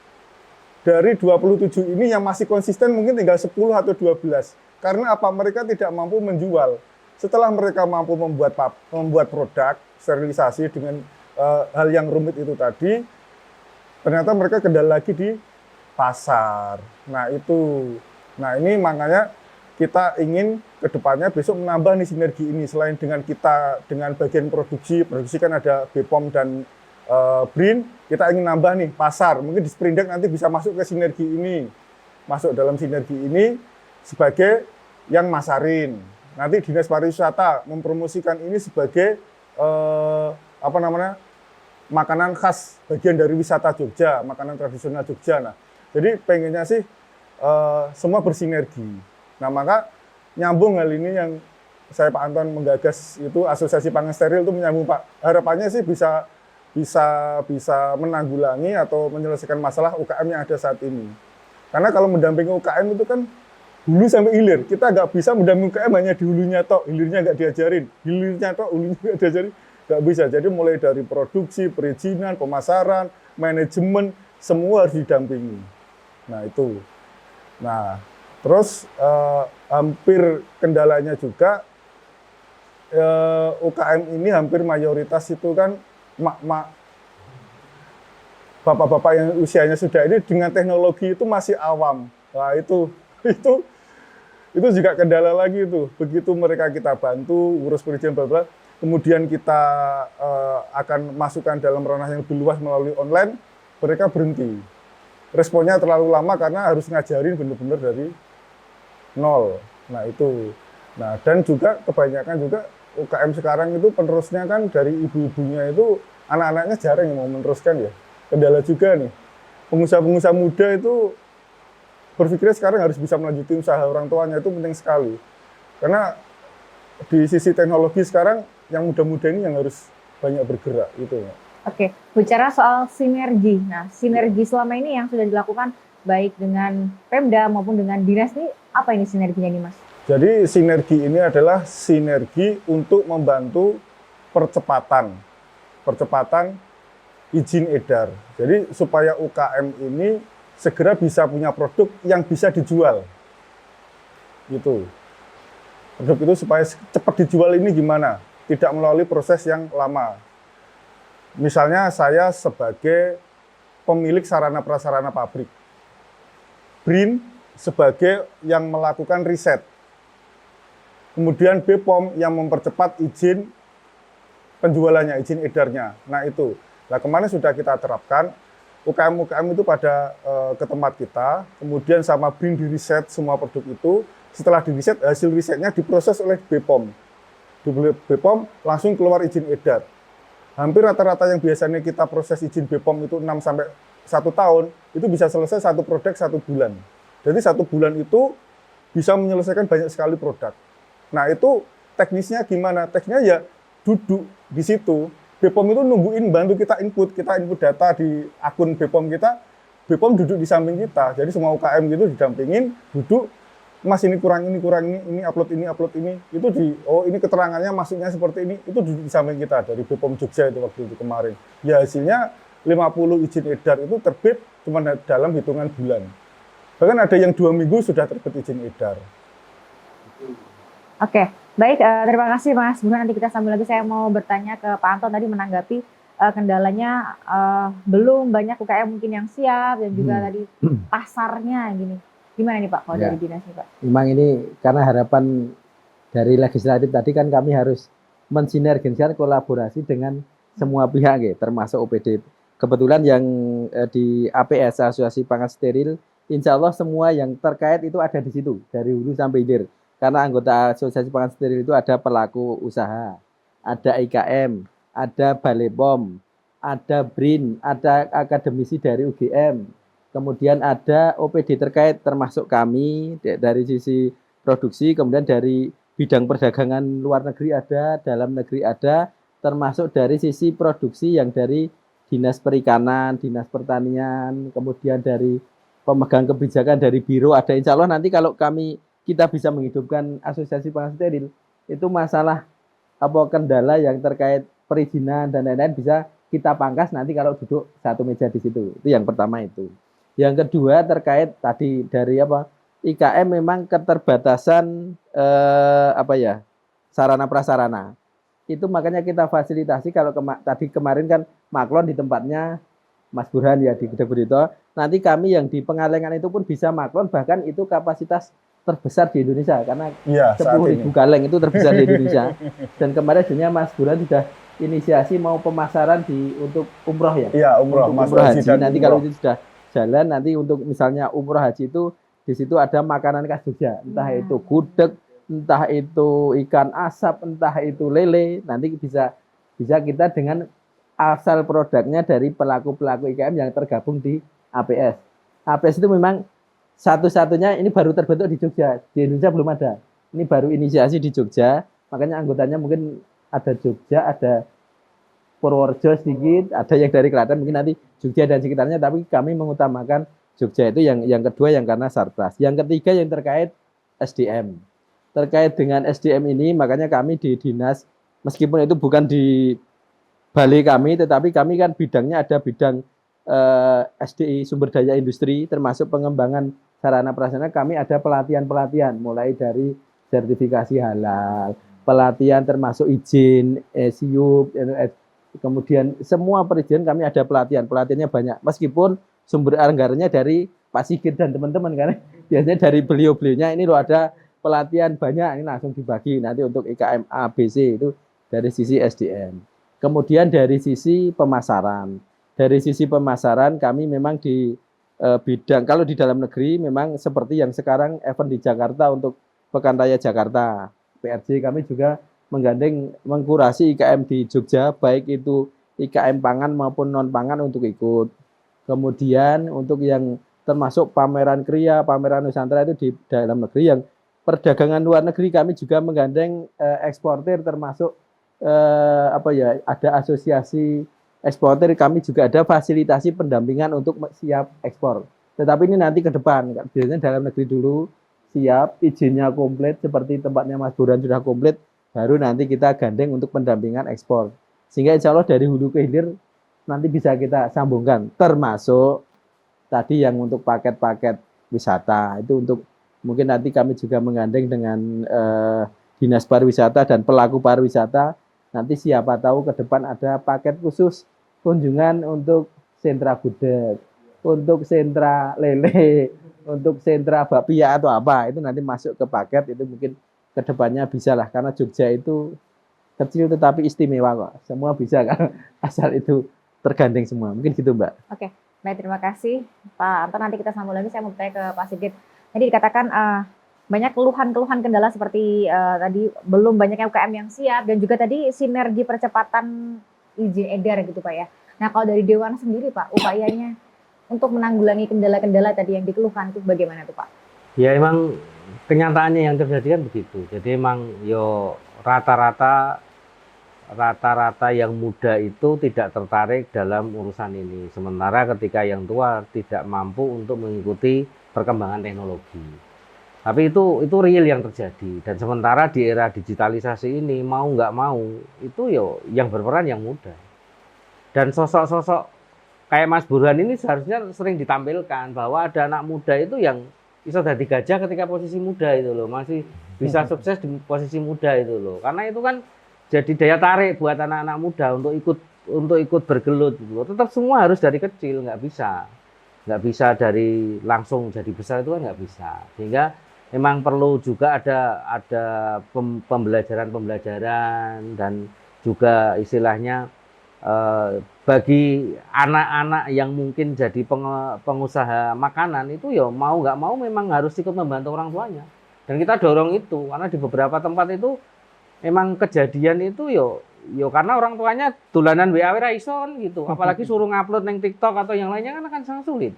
Dari 27 ini yang masih konsisten mungkin tinggal 10 atau 12. Karena apa? Mereka tidak mampu menjual. Setelah mereka mampu membuat produk sterilisasi dengan hal yang rumit itu tadi, ternyata mereka kendala lagi di pasar. Nah itu, ini makanya kita ingin kedepannya besok menambah nih sinergi ini. Selain dengan kita dengan bagian produksi kan ada BPOM dan BRIN, kita ingin nambah nih pasar. Mungkin di Sprindek nanti bisa masuk ke sinergi ini, masuk dalam sinergi ini sebagai yang masarin. Nanti Dinas Pariwisata mempromosikan ini sebagai makanan khas bagian dari wisata Jogja, makanan tradisional Jogja. Nah, jadi pengennya sih semua bersinergi. Nah, maka nyambung hal ini yang saya Pak Anton menggagas itu Asosiasi Pangan Steril itu menyambung Pak. Harapannya sih bisa menanggulangi atau menyelesaikan masalah UKM yang ada saat ini. Karena kalau mendampingi UKM itu kan hulu sampai hilir. Kita nggak bisa mendampingi UKM hanya di hulunya tok, hilirnya nggak diajarin. Hilirnya tok, hulunya nggak diajarin. Nggak bisa. Jadi mulai dari produksi, perizinan, pemasaran, manajemen, semua harus didampingi. Nah itu. Nah terus hampir kendalanya juga UKM ini hampir mayoritas itu kan bapak-bapak yang usianya sudah ini dengan teknologi itu masih awam. Nah itu juga kendala lagi itu. Begitu mereka kita bantu urus perizinan bla bla, kemudian kita akan masukkan dalam ranah yang lebih luas melalui online, mereka berhenti. Responnya terlalu lama karena harus ngajarin benar-benar dari nol. Nah itu. Nah dan juga kebanyakan juga UKM sekarang itu penerusnya kan dari ibu-ibunya itu anak-anaknya jarang yang mau meneruskan ya. Kendala juga nih. Pengusaha-pengusaha muda itu berpikirnya sekarang harus bisa melanjutkan usaha orang tuanya, itu penting sekali. Karena di sisi teknologi sekarang yang muda-muda ini yang harus banyak bergerak gitu ya. Oke, bicara soal sinergi. Nah, sinergi selama ini yang sudah dilakukan baik dengan Pemda maupun dengan dinas ini, apa ini sinerginya nih Mas? Jadi sinergi ini adalah sinergi untuk membantu percepatan izin edar. Jadi supaya UKM ini segera bisa punya produk yang bisa dijual. Gitu. Produk itu supaya cepat dijual ini gimana? Tidak melalui proses yang lama. Misalnya saya sebagai pemilik sarana prasarana pabrik. BRIN sebagai yang melakukan riset. Kemudian BPOM yang mempercepat izin penjualannya, izin edarnya. Nah itu. Nah kemarin sudah kita terapkan, UKM-UKM itu pada ke tempat kita, kemudian sama BRIN diriset semua produk itu. Setelah diriset, hasil risetnya diproses oleh BPOM. Di BPOM langsung keluar izin edar. Hampir rata-rata yang biasanya kita proses izin BPOM itu 6 sampai 1 tahun, itu bisa selesai satu produk 1 bulan. Jadi 1 bulan itu bisa menyelesaikan banyak sekali produk. Nah itu teknisnya gimana? Teknisnya ya duduk di situ. BPOM itu nungguin bantu kita input data di akun BPOM kita, BPOM duduk di samping kita. Jadi semua UKM gitu didampingin, duduk, Mas ini kurang ini, upload ini, itu ini keterangannya masuknya seperti ini, itu duduk di samping kita dari BPOM Jogja itu waktu itu kemarin. Ya hasilnya 50 izin edar itu terbit cuma dalam hitungan bulan. Bahkan ada yang 2 minggu sudah terbit izin edar. Oke, baik. Terima kasih Mas Burhan. Nanti kita sambil lagi, saya mau bertanya ke Pak Anton tadi menanggapi kendalanya belum banyak UKM mungkin yang siap dan juga tadi pasarnya gini. Gimana nih Pak kalau dari dinas nih Pak? Memang ini karena harapan dari legislatif tadi kan kami harus mensinergikan kolaborasi dengan semua pihak ya, termasuk OPD. Kebetulan yang di APS, Asosiasi Pangan Steril, insya Allah semua yang terkait itu ada di situ dari hulu sampai hilir. Karena anggota Asosiasi Pangan Steril itu ada pelaku usaha, ada IKM, ada Balai POM, ada BRIN, ada akademisi dari UGM. Kemudian ada OPD terkait termasuk kami dari sisi produksi, kemudian dari bidang perdagangan luar negeri ada, dalam negeri ada, termasuk dari sisi produksi yang dari Dinas Perikanan, Dinas Pertanian, kemudian dari pemegang kebijakan dari biro ada. Insya Allah nanti kalau kita bisa menghidupkan Asosiasi Pangan Steril, itu masalah kendala yang terkait perizinan dan lain-lain bisa kita pangkas nanti kalau duduk satu meja di situ. Itu yang pertama itu. Yang kedua terkait tadi dari IKM memang keterbatasan sarana prasarana. Itu makanya kita fasilitasi kalau tadi kemarin kan maklon di tempatnya Mas Burhan ya di Gede Burito. Nanti kami yang di Pengalengan itu pun bisa maklon, bahkan itu kapasitas terbesar di Indonesia karena 10.000 kaleng itu terbesar di Indonesia. Dan kemarin sebenarnya Mas Burhan sudah inisiasi mau pemasaran untuk umroh ya. Iya, umroh haji. Nanti kalau itu sudah jalan, nanti untuk misalnya umroh haji itu di situ ada makanan khas Jogja, entah itu gudeg, entah itu ikan asap, entah itu lele, nanti bisa kita dengan asal produknya dari pelaku-pelaku IKM yang tergabung di APS. APS itu memang satu-satunya ini baru terbentuk di Jogja, di Indonesia belum ada. Ini baru inisiasi di Jogja, makanya anggotanya mungkin ada Jogja, ada Purworejo sedikit, ada yang dari Klaten, mungkin nanti Jogja dan sekitarnya, tapi kami mengutamakan Jogja itu yang kedua yang karena Sarpras. Yang ketiga yang terkait SDM. Terkait dengan SDM ini, makanya kami di dinas, meskipun itu bukan di balai kami, tetapi kami kan bidangnya ada bidang SDI, sumber daya industri, termasuk pengembangan sarana prasarana, kami ada pelatihan-pelatihan, mulai dari sertifikasi halal, pelatihan termasuk izin, SIUP, kemudian semua perizinan kami ada pelatihannya banyak. Meskipun sumber anggarannya dari Pak Sigit dan teman-teman karena biasanya dari beliau-beliaunya ini loh ada pelatihan banyak, ini langsung dibagi nanti untuk IKM A, B, C itu dari sisi SDM. Kemudian dari sisi pemasaran. Dari sisi pemasaran kami memang di bidang, kalau di dalam negeri memang seperti yang sekarang event di Jakarta untuk Pekan Raya Jakarta. PRJ kami juga menggandeng mengkurasi IKM di Jogja, baik itu IKM pangan maupun non pangan untuk ikut. Kemudian untuk yang termasuk pameran Kria, pameran Nusantara itu di dalam negeri, yang perdagangan luar negeri kami juga menggandeng eksportir, termasuk ada asosiasi eksportir, kami juga ada fasilitasi pendampingan untuk siap ekspor. Tetapi ini nanti ke depan, biasanya dalam negeri dulu siap, izinnya komplit, seperti tempatnya Mas Burhan sudah komplit, baru nanti kita gandeng untuk pendampingan ekspor. Sehingga insya Allah dari hulu ke hilir nanti bisa kita sambungkan, termasuk tadi yang untuk paket-paket wisata, itu untuk mungkin nanti kami juga menggandeng dengan Dinas Pariwisata dan pelaku pariwisata. Nanti siapa tahu ke depan ada paket khusus kunjungan untuk sentra gudeg, untuk sentra lele, untuk sentra bakpia atau apa, itu nanti masuk ke paket, itu mungkin ke depannya bisa lah, karena Jogja itu kecil tetapi istimewa kok, semua bisa kan, asal itu tergandeng semua, mungkin gitu Mbak. Oke, baik, terima kasih Pak Anton. Nanti kita sambung lagi, saya mau bertanya ke Pak Sigit. Tadi dikatakan banyak keluhan-keluhan kendala seperti tadi belum banyaknya UKM yang siap, dan juga tadi sinergi percepatan izin edar gitu Pak ya. Nah kalau dari Dewan sendiri Pak, upayanya untuk menanggulangi kendala-kendala tadi yang dikeluhkan itu bagaimana tuh Pak? Ya emang kenyataannya yang terjadi kan begitu. Jadi emang rata-rata yang muda itu tidak tertarik dalam urusan ini. Sementara ketika yang tua tidak mampu untuk mengikuti perkembangan teknologi. Tapi itu real yang terjadi. Dan sementara di era digitalisasi ini mau nggak mau itu yang berperan yang muda. Dan sosok-sosok kayak Mas Burhan ini seharusnya sering ditampilkan bahwa ada anak muda itu yang bisa jadi gajah ketika posisi muda itu loh, masih bisa sukses di posisi muda itu loh. Karena itu kan jadi daya tarik buat anak-anak muda untuk ikut bergelut gitu. Tetap semua harus dari kecil, nggak bisa dari langsung jadi besar, itu kan nggak bisa. Sehingga memang perlu juga ada pembelajaran dan juga istilahnya bagi anak-anak yang mungkin jadi pengusaha makanan itu mau nggak mau memang harus ikut membantu orang tuanya. Dan kita dorong itu, karena di beberapa tempat itu memang kejadian itu karena orang tuanya dolanan WA ra iso gitu. Apalagi suruh ngupload neng TikTok atau yang lainnya kan akan sangat sulit.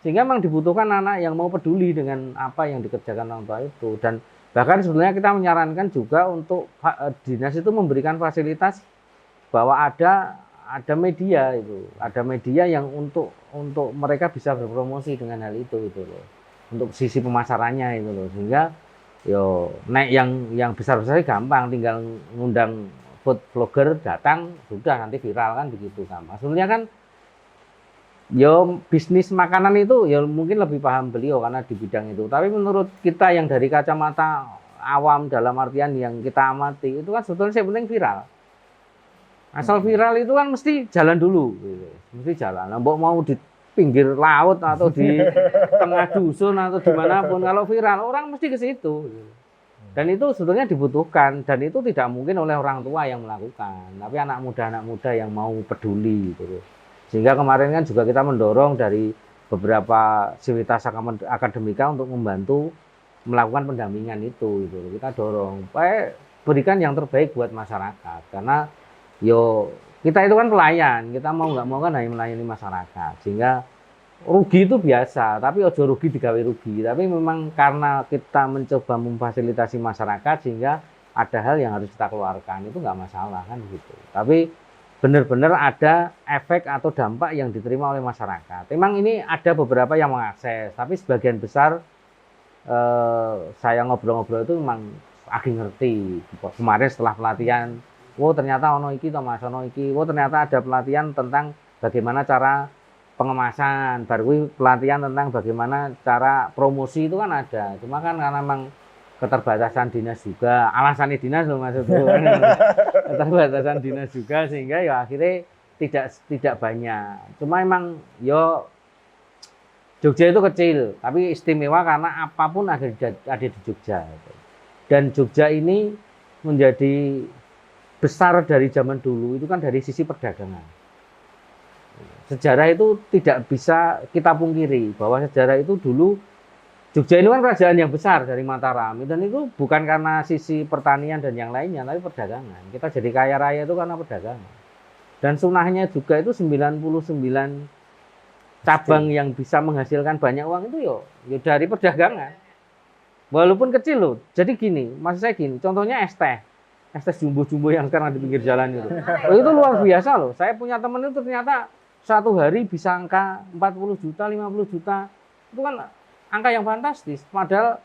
Sehingga memang dibutuhkan anak yang mau peduli dengan apa yang dikerjakan orang tua itu. Dan bahkan sebenarnya kita menyarankan juga untuk dinas itu memberikan fasilitas bahwa ada media itu, ada media yang untuk mereka bisa berpromosi dengan hal itu loh. Untuk sisi pemasarannya itu loh, sehingga naik yang besar-besar gampang, tinggal ngundang food blogger datang sudah nanti viral kan begitu gampang. Sebenarnya kan bisnis makanan itu mungkin lebih paham beliau karena di bidang itu. Tapi menurut kita yang dari kacamata awam dalam artian yang kita amati itu kan sebetulnya yang penting viral. Asal viral itu kan mesti jalan dulu, gitu. Mesti jalan. Nah, mau di pinggir laut atau di tengah dusun atau dimanapun, kalau viral orang mesti ke situ. Gitu. Dan itu sebetulnya dibutuhkan, dan itu tidak mungkin oleh orang tua yang melakukan, tapi anak muda yang mau peduli. Gitu. Sehingga kemarin kan juga kita mendorong dari beberapa sivitas akademika untuk membantu melakukan pendampingan itu. Gitu. Kita dorong, berikan yang terbaik buat masyarakat, karena kita itu kan pelayan, kita mau nggak mau kan hanya melayani masyarakat, sehingga rugi itu biasa, tapi ojo rugi digawe rugi. Tapi memang karena kita mencoba memfasilitasi masyarakat, sehingga ada hal yang harus kita keluarkan, itu nggak masalah kan gitu. Tapi benar-benar ada efek atau dampak yang diterima oleh masyarakat. Memang ini ada beberapa yang mengakses, tapi sebagian besar saya ngobrol-ngobrol itu memang agak ngerti. Kemarin setelah pelatihan, ternyata ono iki Mas, ono iki. Ternyata ada pelatihan tentang bagaimana cara pengemasan, baru pelatihan tentang bagaimana cara promosi itu kan ada. Cuma kan karena memang keterbatasan dinas juga, alasannya dinas loh maksudnya. Keterbatasan dinas juga sehingga akhirnya tidak banyak. Cuma emang Jogja itu kecil, tapi istimewa karena apapun ada di Jogja. Dan Jogja ini menjadi besar dari zaman dulu itu kan dari sisi perdagangan. Sejarah itu tidak bisa kita pungkiri bahwa sejarah itu dulu Jogja ini kan kerajaan yang besar dari Mataram, dan itu bukan karena sisi pertanian dan yang lainnya, tapi perdagangan. Kita jadi kaya raya itu karena perdagangan. Dan sunahnya juga itu 99 cabang yang bisa menghasilkan banyak uang itu yo dari perdagangan. Walaupun kecil loh. Jadi gini, maksud saya gini, contohnya es teh jumbo-jumbo yang sekarang di pinggir jalan itu. Oh, itu luar biasa loh. Saya punya teman itu ternyata satu hari bisa angka 40 juta, 50 juta. Itu kan angka yang fantastis. Padahal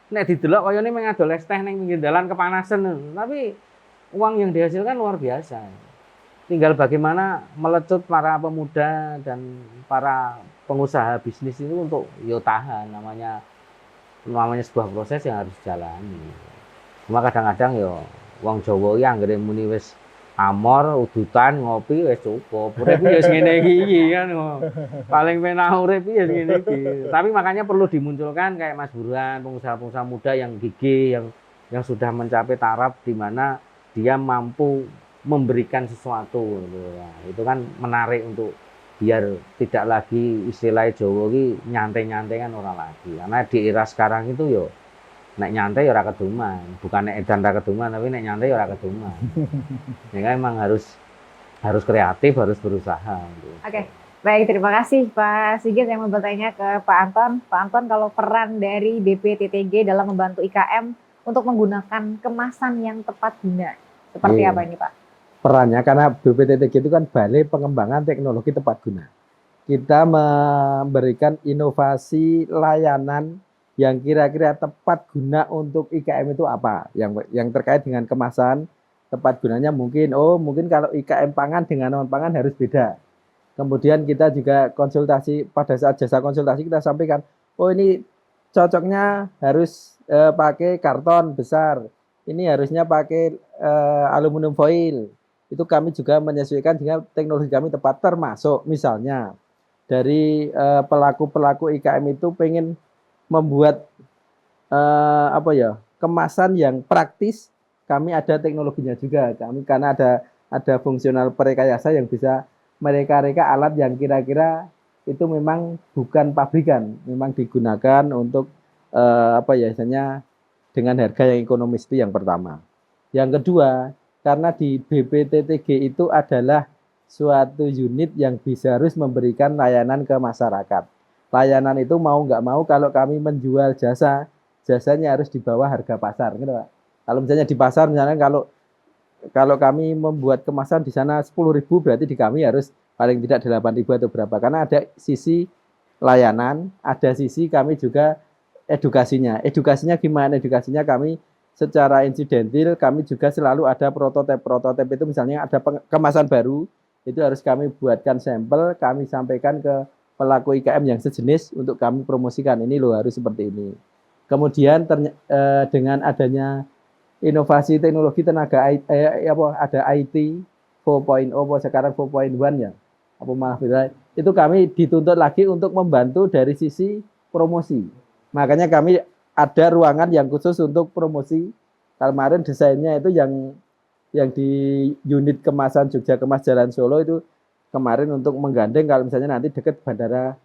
nek didelok koyone mengadol es teh ning pinggir jalan kepanasan. Tapi uang yang dihasilkan luar biasa. Tinggal bagaimana melecut para pemuda dan para pengusaha bisnis itu untuk yo tahan, namanya sebuah proses yang harus dijalani. Cuma kadang-kadang yo wong Jawa iki anggere muni wis amor, udutan, ngopi wis cukup. Urip ya ngene iki kan. Paling penak urip ya ngene iki. Tapi makanya perlu dimunculkan kayak Mas Burhan, pengusaha-pengusaha muda yang gigih, yang sudah mencapai taraf di mana dia mampu memberikan sesuatu gitu ya. Itu kan menarik untuk biar tidak lagi istilah Jawa iki nyantai-nyantai kan ora lagi. Karena di era sekarang itu yo nek nyantai ya ora keduman, bukan nek edan ora keduman, tapi nek nyantai ya ora keduman. Ya kan emang harus kreatif, harus berusaha. Oke, baik, terima kasih Pak Sigit yang mau bertanya ke Pak Anton. Pak Anton, kalau peran dari BPTTG dalam membantu IKM untuk menggunakan kemasan yang tepat guna, seperti apa ini Pak? Perannya karena BPTTG itu kan Balai Pengembangan Teknologi Tepat Guna. Kita memberikan inovasi layanan yang kira-kira tepat guna untuk IKM itu apa? Yang terkait dengan kemasan, tepat gunanya mungkin kalau IKM pangan dengan non pangan harus beda. Kemudian kita juga konsultasi, pada saat jasa konsultasi kita sampaikan, ini cocoknya harus pakai karton besar, ini harusnya pakai aluminium foil. Itu kami juga menyesuaikan dengan teknologi kami tepat, termasuk misalnya dari pelaku-pelaku IKM itu pengen membuat kemasan yang praktis, kami ada teknologinya juga. Kami karena ada fungsional perekayasa yang bisa mereka-reka alat yang kira-kira itu memang bukan pabrikan, memang digunakan untuk misalnya dengan harga yang ekonomis, itu yang pertama. Yang kedua, karena di BPTTG itu adalah suatu unit yang bisa harus memberikan layanan ke masyarakat. Layanan itu mau nggak mau kalau kami menjual jasanya harus di bawah harga pasar, gitu Pak. Kalau misalnya di pasar, misalnya kalau kami membuat kemasan di sana 10.000, berarti di kami harus paling tidak 8.000 atau berapa. Karena ada sisi layanan, ada sisi kami juga edukasinya. Edukasinya gimana? Edukasinya kami secara insidentil, kami juga selalu ada prototip itu, misalnya ada kemasan baru, itu harus kami buatkan sampel, kami sampaikan ke pelaku IKM yang sejenis untuk kami promosikan, ini loh harus seperti ini. Kemudian dengan adanya inovasi teknologi tenaga ada IT 4.0, sekarang 4.1 ya, itu kami dituntut lagi untuk membantu dari sisi promosi. Makanya kami ada ruangan yang khusus untuk promosi. Kemarin desainnya itu yang di unit kemasan Jogja Kemas Jalan Solo itu kemarin untuk menggandeng kalau misalnya nanti dekat bandara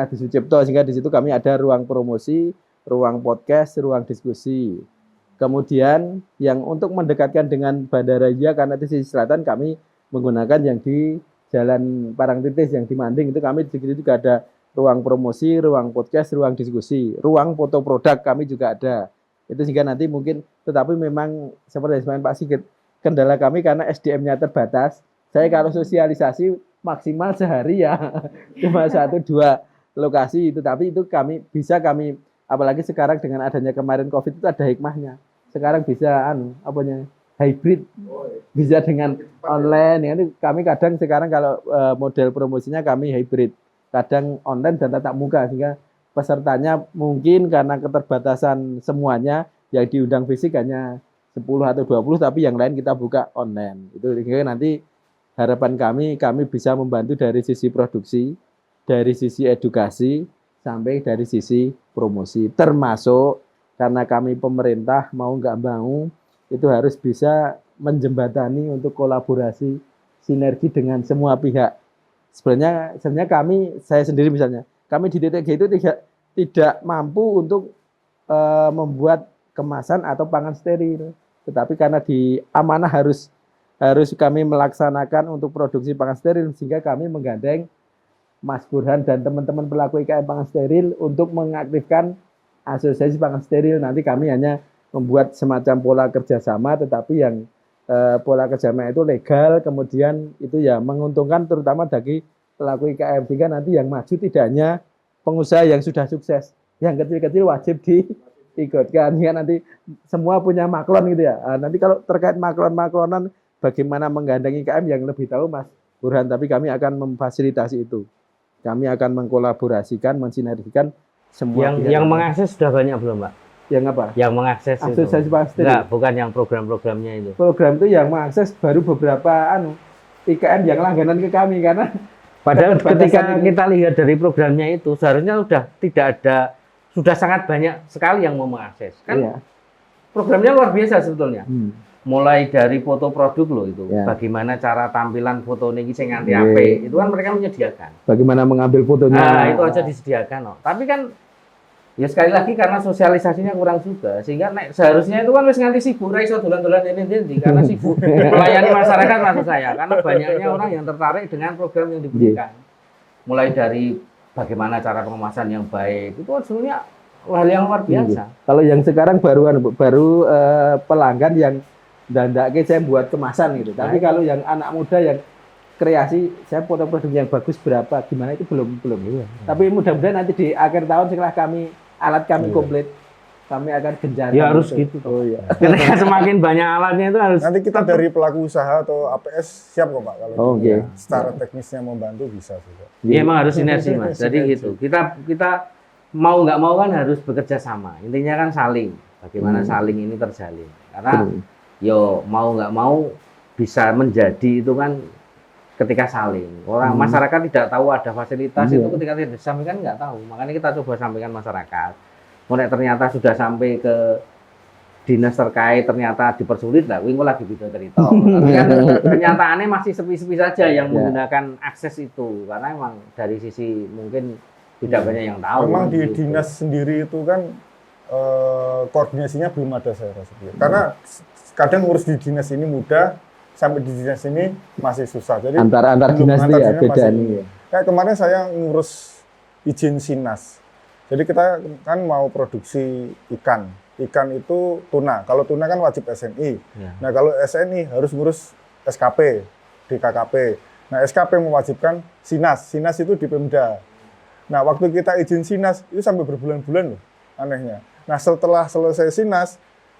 Adi Sucipto, sehingga di situ kami ada ruang promosi, ruang podcast, ruang diskusi. Kemudian yang untuk mendekatkan dengan bandara ya, karena di sisi selatan kami menggunakan yang di Jalan Parangtritis yang di Manding, itu kami di situ juga ada ruang promosi, ruang podcast, ruang diskusi, ruang foto produk kami juga ada. Itu sehingga nanti mungkin, tetapi memang seperti yang Pak Sigit, kendala kami karena SDM-nya terbatas. Saya kalau sosialisasi maksimal sehari ya cuma 1-2 lokasi itu, tapi itu kami apalagi sekarang dengan adanya kemarin COVID itu ada hikmahnya. Sekarang bisa hybrid, bisa dengan online. Ya, kami kadang sekarang kalau model promosinya kami hybrid, kadang online dan tatap muka, sehingga pesertanya mungkin karena keterbatasan semuanya yang diundang fisik hanya 10 atau 20, tapi yang lain kita buka online. Itu nanti harapan kami bisa membantu dari sisi produksi, dari sisi edukasi, sampai dari sisi promosi. Termasuk karena kami pemerintah mau nggak mau itu harus bisa menjembatani untuk kolaborasi sinergi dengan semua pihak. Sebenarnya saya sendiri misalnya, kami di TTG itu tidak mampu untuk membuat kemasan atau pangan steril. Tetapi karena di amanah harus kami melaksanakan untuk produksi pangan steril, sehingga kami menggandeng Mas Burhan dan teman-teman pelaku IKM pangan steril untuk mengaktifkan asosiasi pangan steril. Nanti kami hanya membuat semacam pola kerjasama, tetapi yang pola kerjasama itu legal, kemudian itu ya menguntungkan terutama bagi pelaku IKM, sehingga nanti yang maju tidak hanya pengusaha yang sudah sukses, yang kecil-kecil wajib diikutkan, ya nanti semua punya maklon gitu ya. Nanti kalau terkait maklon-maklonan bagaimana menggandeng IKM yang lebih tahu Mas Burhan, tapi kami akan memfasilitasi itu. Kami akan mengkolaborasikan, mensinergikan semua yang mengakses sudah banyak belum, Pak? Yang apa? Yang mengakses asosiasi pangan steril. Enggak, bukan yang program-programnya itu. Program itu yang mengakses baru beberapa IKM yang langganan ke kami, karena padahal ketika kita lihat dari programnya itu seharusnya sudah sangat banyak sekali yang mau mengakses. Kan iya. Programnya luar biasa sebetulnya. Mulai dari foto produk loh itu. Ya. Bagaimana cara tampilan foto ini sing nganti apik. Itu kan mereka menyediakan. Bagaimana mengambil fotonya. Nah, itu aja disediakan loh. Tapi kan ya sekali lagi karena sosialisasinya kurang juga, sehingga seharusnya itu kan wis nganti sibuk ra iso dolan-dolan ini karena sibuk melayani masyarakat maksud saya, karena banyaknya orang yang tertarik dengan program yang diberikan. Mulai dari bagaimana cara pengemasan yang baik, itu sebenarnya hal yang luar biasa. Kalau yang sekarang baru pelanggan yang dandake saya buat kemasan gitu. Tapi kalau yang anak muda yang kreasi, saya foto produk yang bagus berapa, gimana itu belum. Tapi mudah-mudahan nanti di akhir tahun setelah alat kami komplit, kami akan gencarkan. Ya harus gitu. Oh iya. Ketika semakin banyak alatnya itu harus. Nanti kita dari pelaku usaha atau APS siap kok Pak kalau secara teknisnya membantu bisa juga. Iya emang harus sinergi Mas. Jadi gitu. Kita mau nggak mau kan harus bekerja sama. Intinya kan saling. Bagaimana saling ini terjalin. Karena yo mau nggak mau bisa menjadi itu kan ketika saling. Orang masyarakat tidak tahu ada fasilitas itu ketika tidak disampaikan nggak tahu. Makanya kita coba sampaikan masyarakat. Mulai ternyata sudah sampai ke dinas terkait ternyata dipersulit lah. Wing lagi video cerita. Tapi kan kenyataannya masih sepi-sepi saja yang menggunakan akses itu karena emang dari sisi mungkin tidak banyak yang tahu. Memang di dinas sendiri itu kan koordinasinya belum ada saya rasa. Karena kadang ngurus di dinas ini mudah, sampai di dinas ini masih susah. Jadi antar dinas itu ya beda nih. Kayak kemarin saya ngurus izin Sinas. Jadi kita kan mau produksi ikan. Ikan itu tuna. Kalau tuna kan wajib SNI. Ya. Nah kalau SNI harus ngurus SKP di KKP. Nah SKP mewajibkan Sinas. Sinas itu di Pemda. Nah waktu kita izin Sinas itu sampai berbulan-bulan loh anehnya. Nah setelah selesai Sinas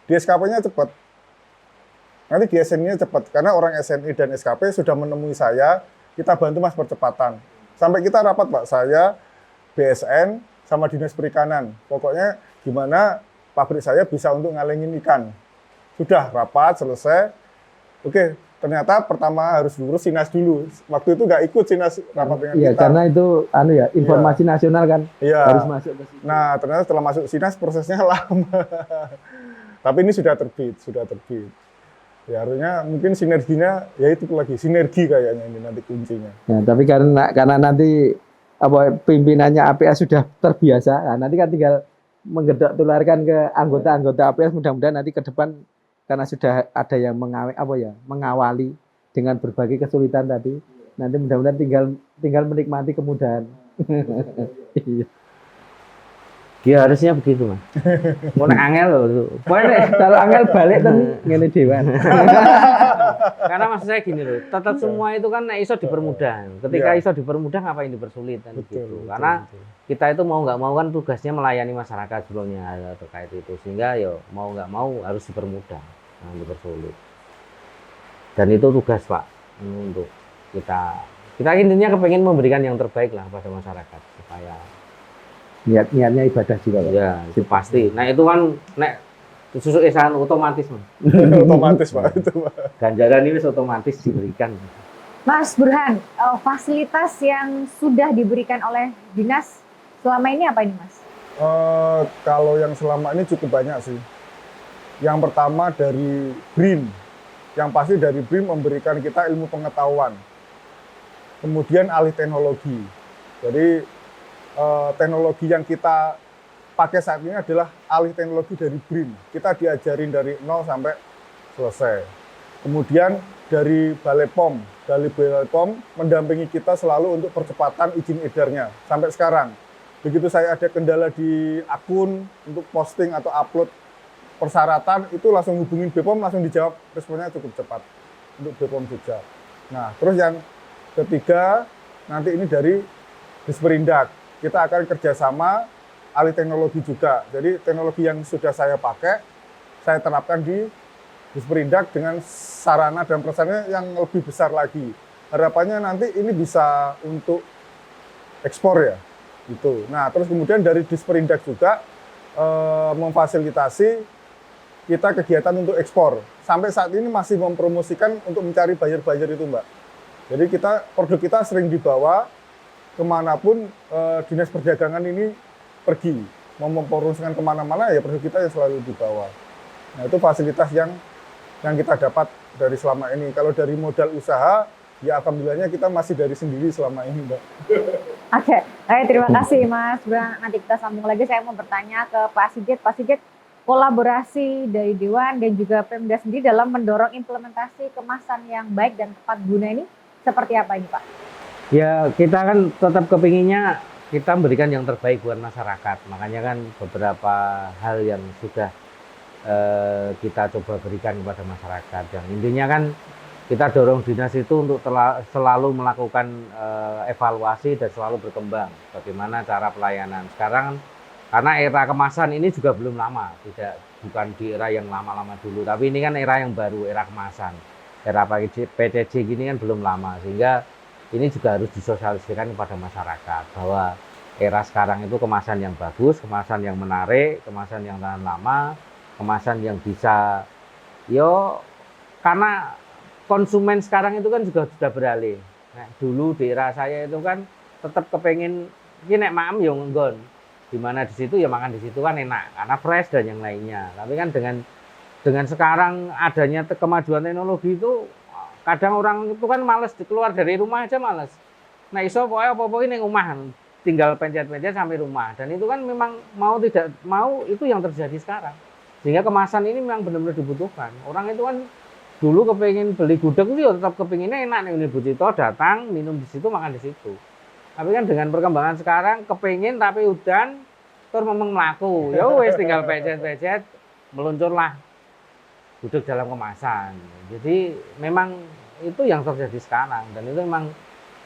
di SKP-nya cepat. Nanti di SNI-nya cepat, karena orang SNI dan SKP sudah menemui saya, kita bantu Mas percepatan. Sampai kita rapat Pak, saya, BSN, sama Dinas Perikanan. Pokoknya gimana pabrik saya bisa untuk ngalengin ikan. Sudah rapat, selesai. Oke, ternyata pertama harus ngurus Sinas dulu. Waktu itu nggak ikut Sinas rapat dengan kita. Iya, karena itu informasi nasional kan harus masuk ke situ. Nah, ternyata setelah masuk Sinas prosesnya lama. Tapi ini sudah terbit. Ya harusnya mungkin sinerginya ya itu lagi sinergi kayaknya ini nanti kuncinya. Ya, tapi karena nanti pimpinannya APS sudah terbiasa, nah, nanti kan tinggal menggedok tularkan ke anggota-anggota APS, mudah-mudahan nanti ke depan karena sudah ada yang mengawali dengan berbagai kesulitan tadi, nanti mudah-mudahan tinggal menikmati kemudahan. Ya harusnya begitu Mas. Mau angel loh. Pokoknya kalau angel balik kan ngene dewan. Karena maksud saya gini loh, tetap semua itu kan iso dipermudah. Ketika iso dipermudah ngapain dipersulit kan gitu. Karena kita itu mau nggak mau kan tugasnya melayani masyarakat sebelumnya terkait itu, sehingga yo mau nggak mau harus dipermudah, jangan dipersulit. Dan itu tugas Pak untuk kita intinya kepengen memberikan yang terbaik lah pada masyarakat supaya niatnya ibadah juga Pak. Ya, itu pasti. Nah, itu kan nek susu esahan otomatis, Mas. Otomatis, Pak. Itu, Pak. Ganjaran ini otomatis diberikan. Mas Burhan, fasilitas yang sudah diberikan oleh dinas selama ini apa ini, Mas? Kalau yang selama ini cukup banyak sih. Yang pertama dari BRIN. Yang pasti dari BRIM memberikan kita ilmu pengetahuan. Kemudian alih teknologi. Jadi teknologi yang kita pakai saat ini adalah alih teknologi dari BRIM. Kita diajarin dari nol sampai selesai. Kemudian dari Balai POM mendampingi kita selalu untuk percepatan izin edarnya sampai sekarang. Begitu saya ada kendala di akun untuk posting atau upload persyaratan, itu langsung hubungin BPOM, langsung dijawab, responnya cukup cepat untuk BPOM Jogja. Nah, terus yang ketiga, nanti ini dari Disperindak. Kita akan kerjasama alih teknologi juga. Jadi teknologi yang sudah saya pakai, saya terapkan di Disperindak dengan sarana dan prasarana yang lebih besar lagi. Harapannya nanti ini bisa untuk ekspor ya. Gitu. Nah, terus kemudian dari Disperindak juga memfasilitasi kita kegiatan untuk ekspor. Sampai saat ini masih mempromosikan untuk mencari buyer-buyer itu, Mbak. Jadi produk kita sering dibawa kemanapun Dinas Perdagangan ini pergi. Mau mempromosikan kemana-mana, ya produk kita yang selalu dibawa. Nah, itu fasilitas yang kita dapat dari selama ini. Kalau dari modal usaha, ya alhamdulillahnya kita masih dari sendiri selama ini, Mbak. Oke, terima kasih Mas Bram. Nanti kita sambung lagi. Saya mau bertanya ke Pak Sigit. Pak Sigit, kolaborasi dari Dewan dan juga Pemda sendiri dalam mendorong implementasi kemasan yang baik dan tepat guna ini seperti apa ini Pak? Ya, kita kan tetap kepinginnya kita memberikan yang terbaik buat masyarakat. Makanya kan beberapa hal yang sudah kita coba berikan kepada masyarakat. Yang intinya kan kita dorong dinas itu untuk selalu melakukan evaluasi dan selalu berkembang. Bagaimana cara pelayanan. Sekarang karena era kemasan ini juga belum lama, bukan di era yang lama-lama dulu. Tapi ini kan era yang baru, era kemasan. Era PTJ gini kan belum lama, sehingga ini juga harus disosialisasikan kepada masyarakat bahwa era sekarang itu kemasan yang bagus, kemasan yang menarik, kemasan yang tahan lama, kemasan yang bisa, karena konsumen sekarang itu kan juga sudah beralih. Nah, dulu di era saya itu kan tetap kepengen ini nek maem yo nggon. Di mana di situ ya makan di situ kan enak karena fresh dan yang lainnya. Tapi kan dengan sekarang adanya kemajuan teknologi itu kadang orang itu kan males keluar dari rumah aja males. Nah, iso pokoknya apa-apa ini rumah tinggal pencet-pencet sampai rumah, dan itu kan memang mau tidak mau itu yang terjadi sekarang. Sehingga kemasan ini memang benar-benar dibutuhkan. Orang itu kan dulu kepengen beli gudeg itu ya tetap kepinginnya enak nih Bu Cito, datang minum di situ makan di situ. Tapi kan dengan perkembangan sekarang kepengen tapi udan terus memang melaku. Ya wes tinggal pecet-pecet meluncurlah gudeg dalam kemasan. Jadi memang itu yang terjadi sekarang, dan itu memang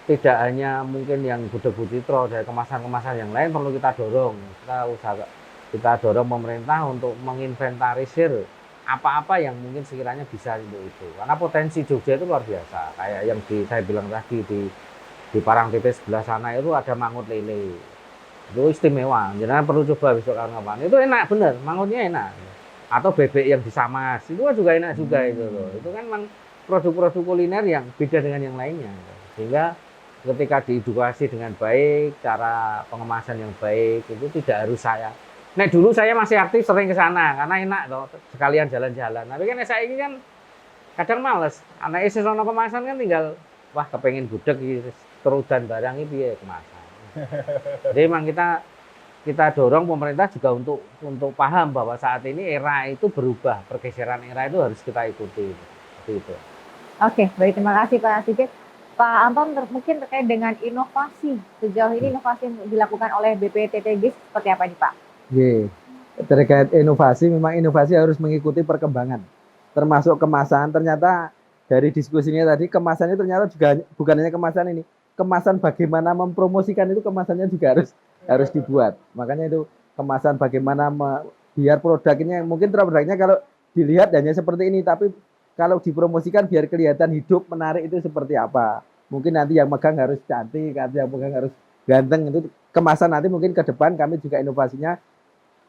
tidak hanya mungkin yang gudeg Bu Citro, dari kemasan-kemasan yang lain perlu kita dorong. Kita dorong pemerintah untuk menginventarisir apa-apa yang mungkin sekiranya bisa untuk itu. Karena potensi Jogja itu luar biasa. Kayak yang saya bilang tadi di Parangtritis sebelah sana itu ada mangut lele. Itu istimewa. Jangan perlu coba besok kapan-kapan. Itu enak bener, mangutnya enak. Atau bebek yang disamas, itu juga enak juga itu loh. Itu kan memang produk-produk kuliner yang beda dengan yang lainnya. Sehingga ketika diedukasi dengan baik, cara pengemasan yang baik, itu tidak harus saya. Nah, dulu saya masih aktif sering ke sana karena enak toh, sekalian jalan-jalan. Tapi kan saya ini kan kadang males. Anak isi sono kemasan kan tinggal wah kepengen gudeg terudan barang itu ya kemasan. Jadi memang kita dorong pemerintah juga untuk paham bahwa saat ini era itu berubah, pergeseran era itu harus kita ikuti. Seperti itu. Oke, baik, terima kasih Pak Sigit. Pak Anton, mungkin terkait dengan inovasi, sejauh ini inovasi yang dilakukan oleh BPTTG seperti apa nih Pak? Terkait inovasi, memang inovasi harus mengikuti perkembangan. Termasuk kemasan, ternyata dari diskusinya tadi, kemasannya ternyata juga bukan hanya kemasan ini. Kemasan bagaimana mempromosikan itu kemasannya juga harus dibuat. Makanya itu kemasan bagaimana biar produknya, mungkin produknya kalau dilihat hanya seperti ini, tapi kalau dipromosikan biar kelihatan hidup, menarik itu seperti apa. Mungkin nanti yang megang harus cantik, yang megang harus ganteng. Itu kemasan nanti mungkin ke depan kami juga inovasinya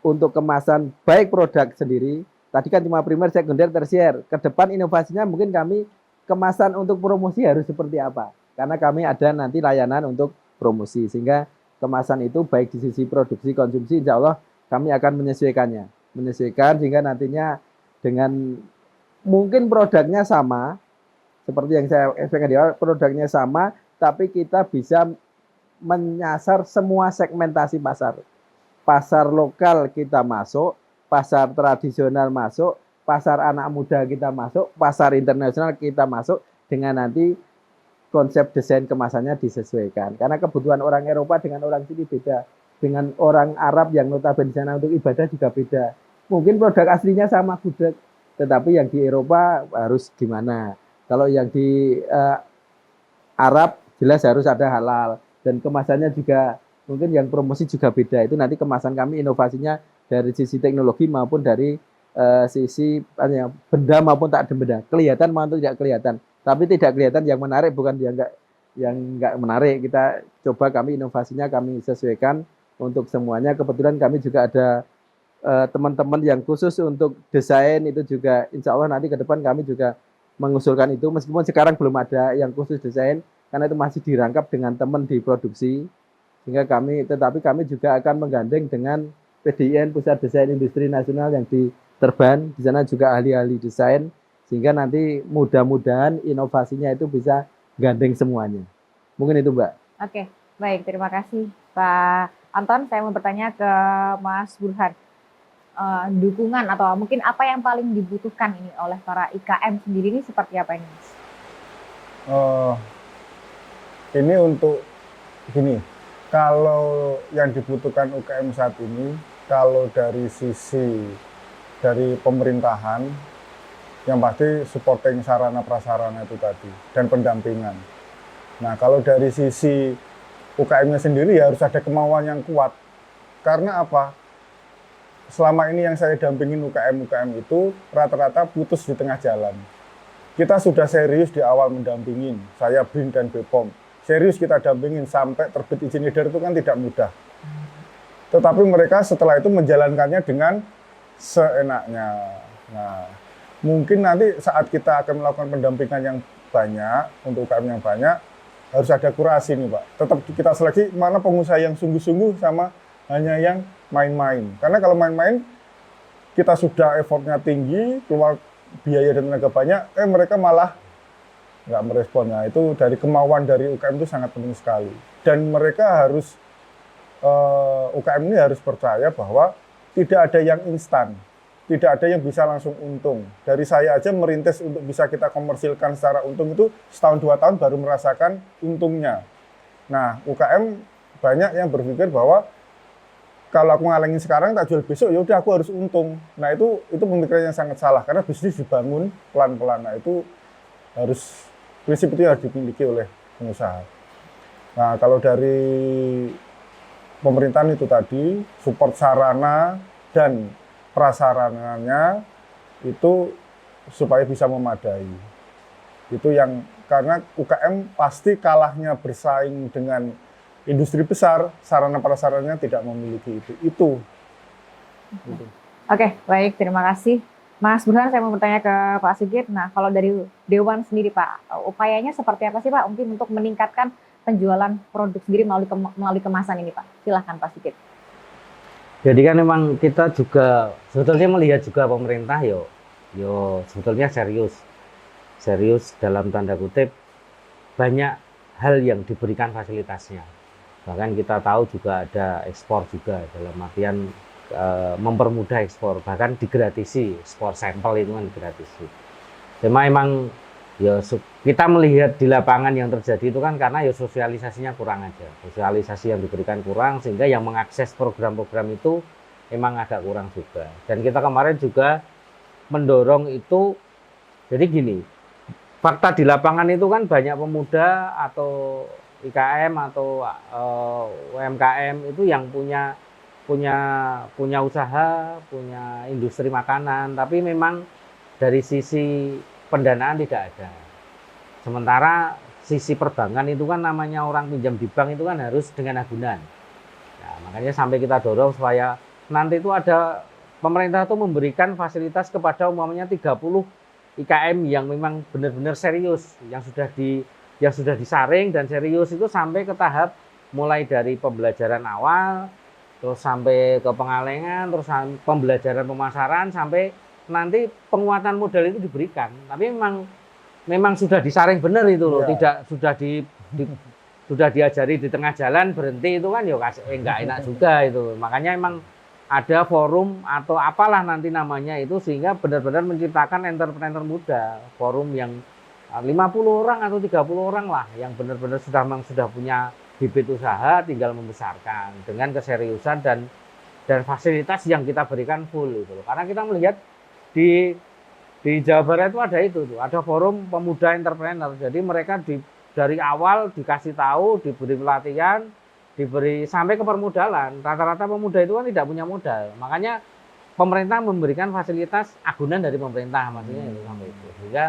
untuk kemasan baik produk sendiri. Tadi kan cuma primer, sekunder, tersier. Ke depan inovasinya mungkin kami kemasan untuk promosi harus seperti apa. Karena kami ada nanti layanan untuk promosi. Sehingga kemasan itu baik di sisi produksi, konsumsi, insya Allah kami akan menyesuaikannya. Menyesuaikan sehingga nantinya dengan mungkin produknya sama, seperti yang saya sampaikan di awal, produknya sama, tapi kita bisa menyasar semua segmentasi pasar. Pasar lokal kita masuk, pasar tradisional masuk, pasar anak muda kita masuk, pasar internasional kita masuk, dengan nanti konsep desain kemasannya disesuaikan. Karena kebutuhan orang Eropa dengan orang sini beda. Dengan orang Arab yang notabene di sana untuk ibadah juga beda. Mungkin produk aslinya sama gudeg, tetapi yang di Eropa harus gimana. Kalau yang di Arab jelas harus ada halal. Dan kemasannya juga, mungkin yang promosi juga beda. Itu nanti kemasan kami inovasinya dari sisi teknologi maupun dari sisi benda maupun tak ada benda. Kelihatan maupun tidak kelihatan. Tapi tidak kelihatan yang menarik, bukan yang enggak menarik. Kita coba kami inovasinya kami sesuaikan untuk semuanya. Kebetulan kami juga ada teman-teman yang khusus untuk desain, itu juga insya Allah nanti ke depan kami juga mengusulkan itu, meskipun sekarang belum ada yang khusus desain karena itu masih dirangkap dengan teman di produksi, sehingga tetapi kami juga akan menggandeng dengan PDIN, Pusat Desain Industri Nasional, yang di Terban. Di sana juga ahli-ahli desain, sehingga nanti mudah-mudahan inovasinya itu bisa gandeng semuanya. Mungkin itu, Mbak. Oke, baik, terima kasih Pak Anton. Saya mau bertanya ke Mas Burhan. Dukungan atau mungkin apa yang paling dibutuhkan ini oleh para IKM sendiri ini seperti apa ini, Mas? Ini untuk gini, kalau yang dibutuhkan UKM saat ini, kalau dari sisi dari pemerintahan, yang pasti supporting sarana prasarana itu tadi dan pendampingan. Nah, kalau dari sisi UKM-nya sendiri ya harus ada kemauan yang kuat. Karena apa? Selama ini yang saya dampingin UKM itu rata-rata putus di tengah jalan. Kita sudah serius di awal mendampingin, saya BRIN dan BPOM. Serius kita dampingin sampai terbit izin edar itu kan tidak mudah. Tetapi mereka setelah itu menjalankannya dengan seenaknya. Nah, mungkin nanti saat kita akan melakukan pendampingan yang banyak, untuk UKM yang banyak, harus ada kurasi nih Pak. Tetap kita seleksi mana pengusaha yang sungguh-sungguh sama hanya yang main-main. Karena kalau main-main, kita sudah effortnya tinggi, keluar biaya dan tenaga banyak, mereka malah nggak meresponnya. Itu dari kemauan dari UKM itu sangat penting sekali. Dan mereka harus, UKM ini harus percaya bahwa tidak ada yang instan, tidak ada yang bisa langsung untung. Dari saya aja merintis untuk bisa kita komersilkan secara untung itu setahun 2 tahun baru merasakan untungnya. Nah, UKM banyak yang berpikir bahwa kalau aku ngalengin sekarang tak jual besok, ya udah aku harus untung. Nah itu pemikiran yang sangat salah karena bisnis dibangun pelan-pelan. Nah itu prinsip itu harus dimiliki oleh pengusaha. Nah kalau dari pemerintahan itu tadi support sarana dan prasarananya itu supaya bisa memadai. Itu yang karena UKM pasti kalahnya bersaing dengan industri besar, sarana prasarananya tidak memiliki itu. Gitu. Oke, baik, terima kasih. Mas Burhan, saya mau bertanya ke Pak Sigit. Nah, kalau dari Dewan sendiri Pak, upayanya seperti apa sih Pak mungkin untuk meningkatkan penjualan produk sendiri melalui kemasan ini Pak? Silahkan Pak Sigit. Jadi kan memang kita juga sebetulnya melihat juga pemerintah yo sebetulnya serius dalam tanda kutip, banyak hal yang diberikan fasilitasnya. Bahkan kita tahu juga ada ekspor juga, dalam artian mempermudah ekspor, bahkan digratisi, ekspor sampel itu kan digratisi. Cuma emang ya kita melihat di lapangan yang terjadi itu kan karena ya sosialisasinya kurang aja. Sosialisasi yang diberikan kurang sehingga yang mengakses program-program itu emang agak kurang juga. Dan kita kemarin juga mendorong itu, jadi gini, fakta di lapangan itu kan banyak pemuda atau IKM atau UMKM itu yang punya usaha, punya industri makanan, tapi memang dari sisi pendanaan tidak ada. Sementara sisi perbankan itu kan namanya orang pinjam di bank itu kan harus dengan agunan. Nah, makanya sampai kita dorong supaya nanti itu ada pemerintah itu memberikan fasilitas kepada umpamanya 30 IKM yang memang benar-benar serius, yang sudah disaring dan serius itu sampai ke tahap mulai dari pembelajaran awal, terus sampai ke pengalengan, terus pembelajaran pemasaran sampai nanti penguatan modal itu diberikan. Tapi memang sudah disaring benar itu loh, tidak sudah diajari di tengah jalan berhenti itu kan ya nggak enak juga itu. Makanya emang ada forum atau apalah nanti namanya itu sehingga benar-benar menciptakan entrepreneur muda, forum yang 50 orang atau 30 orang lah yang benar-benar sudah punya bibit usaha, tinggal membesarkan dengan keseriusan dan fasilitas yang kita berikan full itu loh. Karena kita melihat di Jawa Barat itu ada forum pemuda entrepreneur. Jadi mereka dari awal dikasih tahu, diberi pelatihan, diberi sampai ke permodalan. Rata-rata pemuda itu kan tidak punya modal. Makanya pemerintah memberikan fasilitas agunan dari pemerintah maksudnya itu sampai itu. Sehingga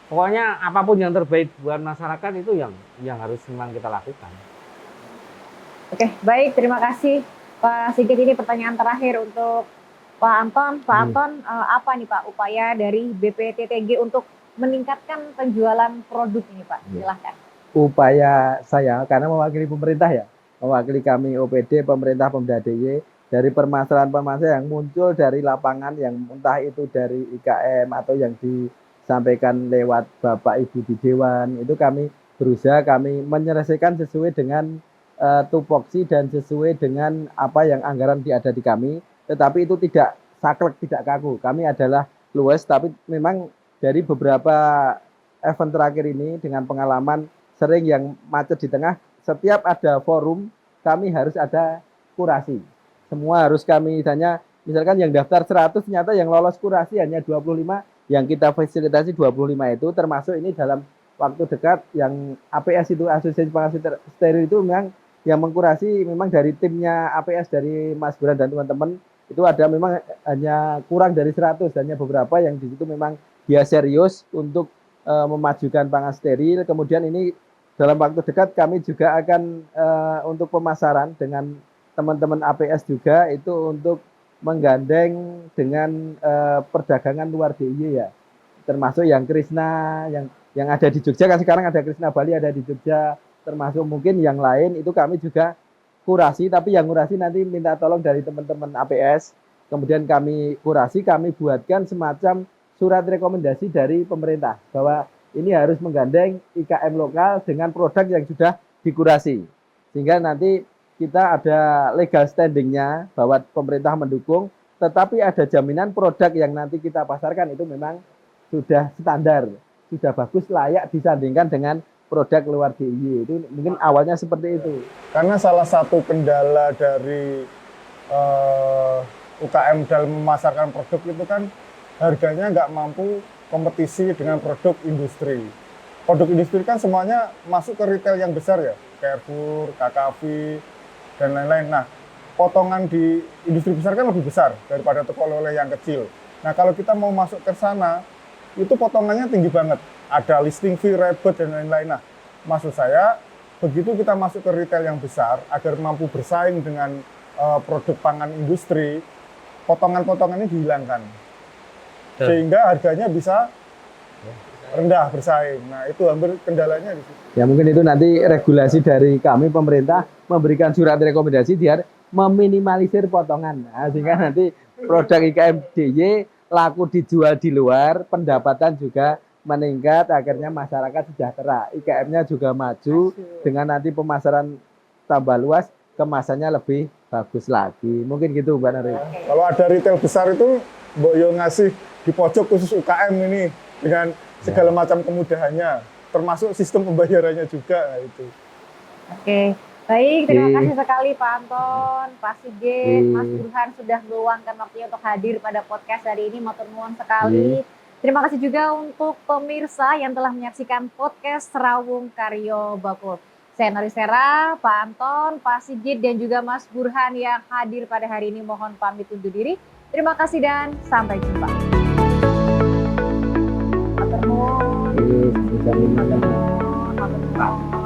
pokoknya apapun yang terbaik buat masyarakat itu yang harus memang kita lakukan. Oke, baik, terima kasih Pak Sigit. Ini pertanyaan terakhir untuk Pak Anton. Pak Anton, apa nih Pak upaya dari BPTTG untuk meningkatkan penjualan produk ini Pak? Silahkan. Upaya saya, karena mewakili pemerintah ya, mewakili kami OPD, pemerintah Pemda DIY, dari permasalahan-permasalahan yang muncul dari lapangan, yang entah itu dari IKM atau yang disampaikan lewat Bapak Ibu di Dewan, itu kami berusaha kami menyelesaikan sesuai dengan tupoksi dan sesuai dengan apa yang anggaran ada di kami, tetapi itu tidak saklek, tidak kaku. Kami adalah luas, tapi memang dari beberapa event terakhir ini dengan pengalaman sering yang macet di tengah, setiap ada forum kami harus ada kurasi. Semua harus kami misalkan yang daftar 100 ternyata yang lolos kurasi hanya 25, yang kita fasilitasi 25 itu termasuk ini dalam waktu dekat yang APS itu Asosiasi Pengasuh Steril itu memang yang mengkurasi memang dari timnya APS dari Mas Burhan dan teman-teman itu ada memang hanya kurang dari 100, hanya beberapa yang di situ memang dia serius untuk memajukan pangan steril. Kemudian ini dalam waktu dekat kami juga akan untuk pemasaran dengan teman-teman APS juga itu untuk menggandeng dengan perdagangan luar DIY ya, termasuk yang Krishna yang ada di Jogja, kan sekarang ada Krishna Bali ada di Jogja, termasuk mungkin yang lain itu kami juga kurasi, tapi yang kurasi nanti minta tolong dari teman-teman APS, kemudian kami kurasi, kami buatkan semacam surat rekomendasi dari pemerintah bahwa ini harus menggandeng IKM lokal dengan produk yang sudah dikurasi, sehingga nanti kita ada legal standingnya bahwa pemerintah mendukung, tetapi ada jaminan produk yang nanti kita pasarkan itu memang sudah standar, sudah bagus, layak disandingkan dengan produk luar DIY. Itu mungkin awalnya seperti itu. Karena salah satu kendala dari UKM dalam memasarkan produk itu kan harganya nggak mampu kompetisi dengan produk industri. Produk industri kan semuanya masuk ke retail yang besar ya, Carrefour, KKV, dan lain-lain. Nah, potongan di industri besar kan lebih besar daripada toko oleh-oleh yang kecil. Nah, kalau kita mau masuk ke sana, itu potongannya tinggi banget. Ada listing fee, rebate, dan lain-lain. Nah, maksud saya, begitu kita masuk ke retail yang besar, agar mampu bersaing dengan produk pangan industri, potongan-potongannya dihilangkan. Sehingga harganya bisa rendah bersaing. Nah, itu hampir kendalanya di situ. Ya mungkin itu nanti regulasi dari kami pemerintah memberikan surat rekomendasi biar meminimalisir potongan. Nah, sehingga nanti produk IKM DIY laku dijual di luar, pendapatan juga meningkat, akhirnya masyarakat sejahtera. IKM-nya juga maju dengan nanti pemasaran tambah luas, kemasannya lebih bagus lagi. Mungkin gitu Mbak Nari. Kalau ada retail besar itu Mbok Yo ngasih di pojok khusus UKM ini dengan segala macam kemudahannya, termasuk sistem pembayarannya juga. Nah, itu. Oke, baik, terima kasih sekali Pak Anton, Pak Sigit, Mas Burhan sudah meluangkan waktunya untuk hadir pada podcast hari ini. Matur nuwun sekali. Terima kasih juga untuk pemirsa yang telah menyaksikan podcast Rawung Karyo Bakul. Saya Norisera, Pak Anton, Pak Sigit, dan juga Mas Burhan yang hadir pada hari ini mohon pamit undur diri. Terima kasih dan sampai jumpa. Matur nuwun. Matur nuwun.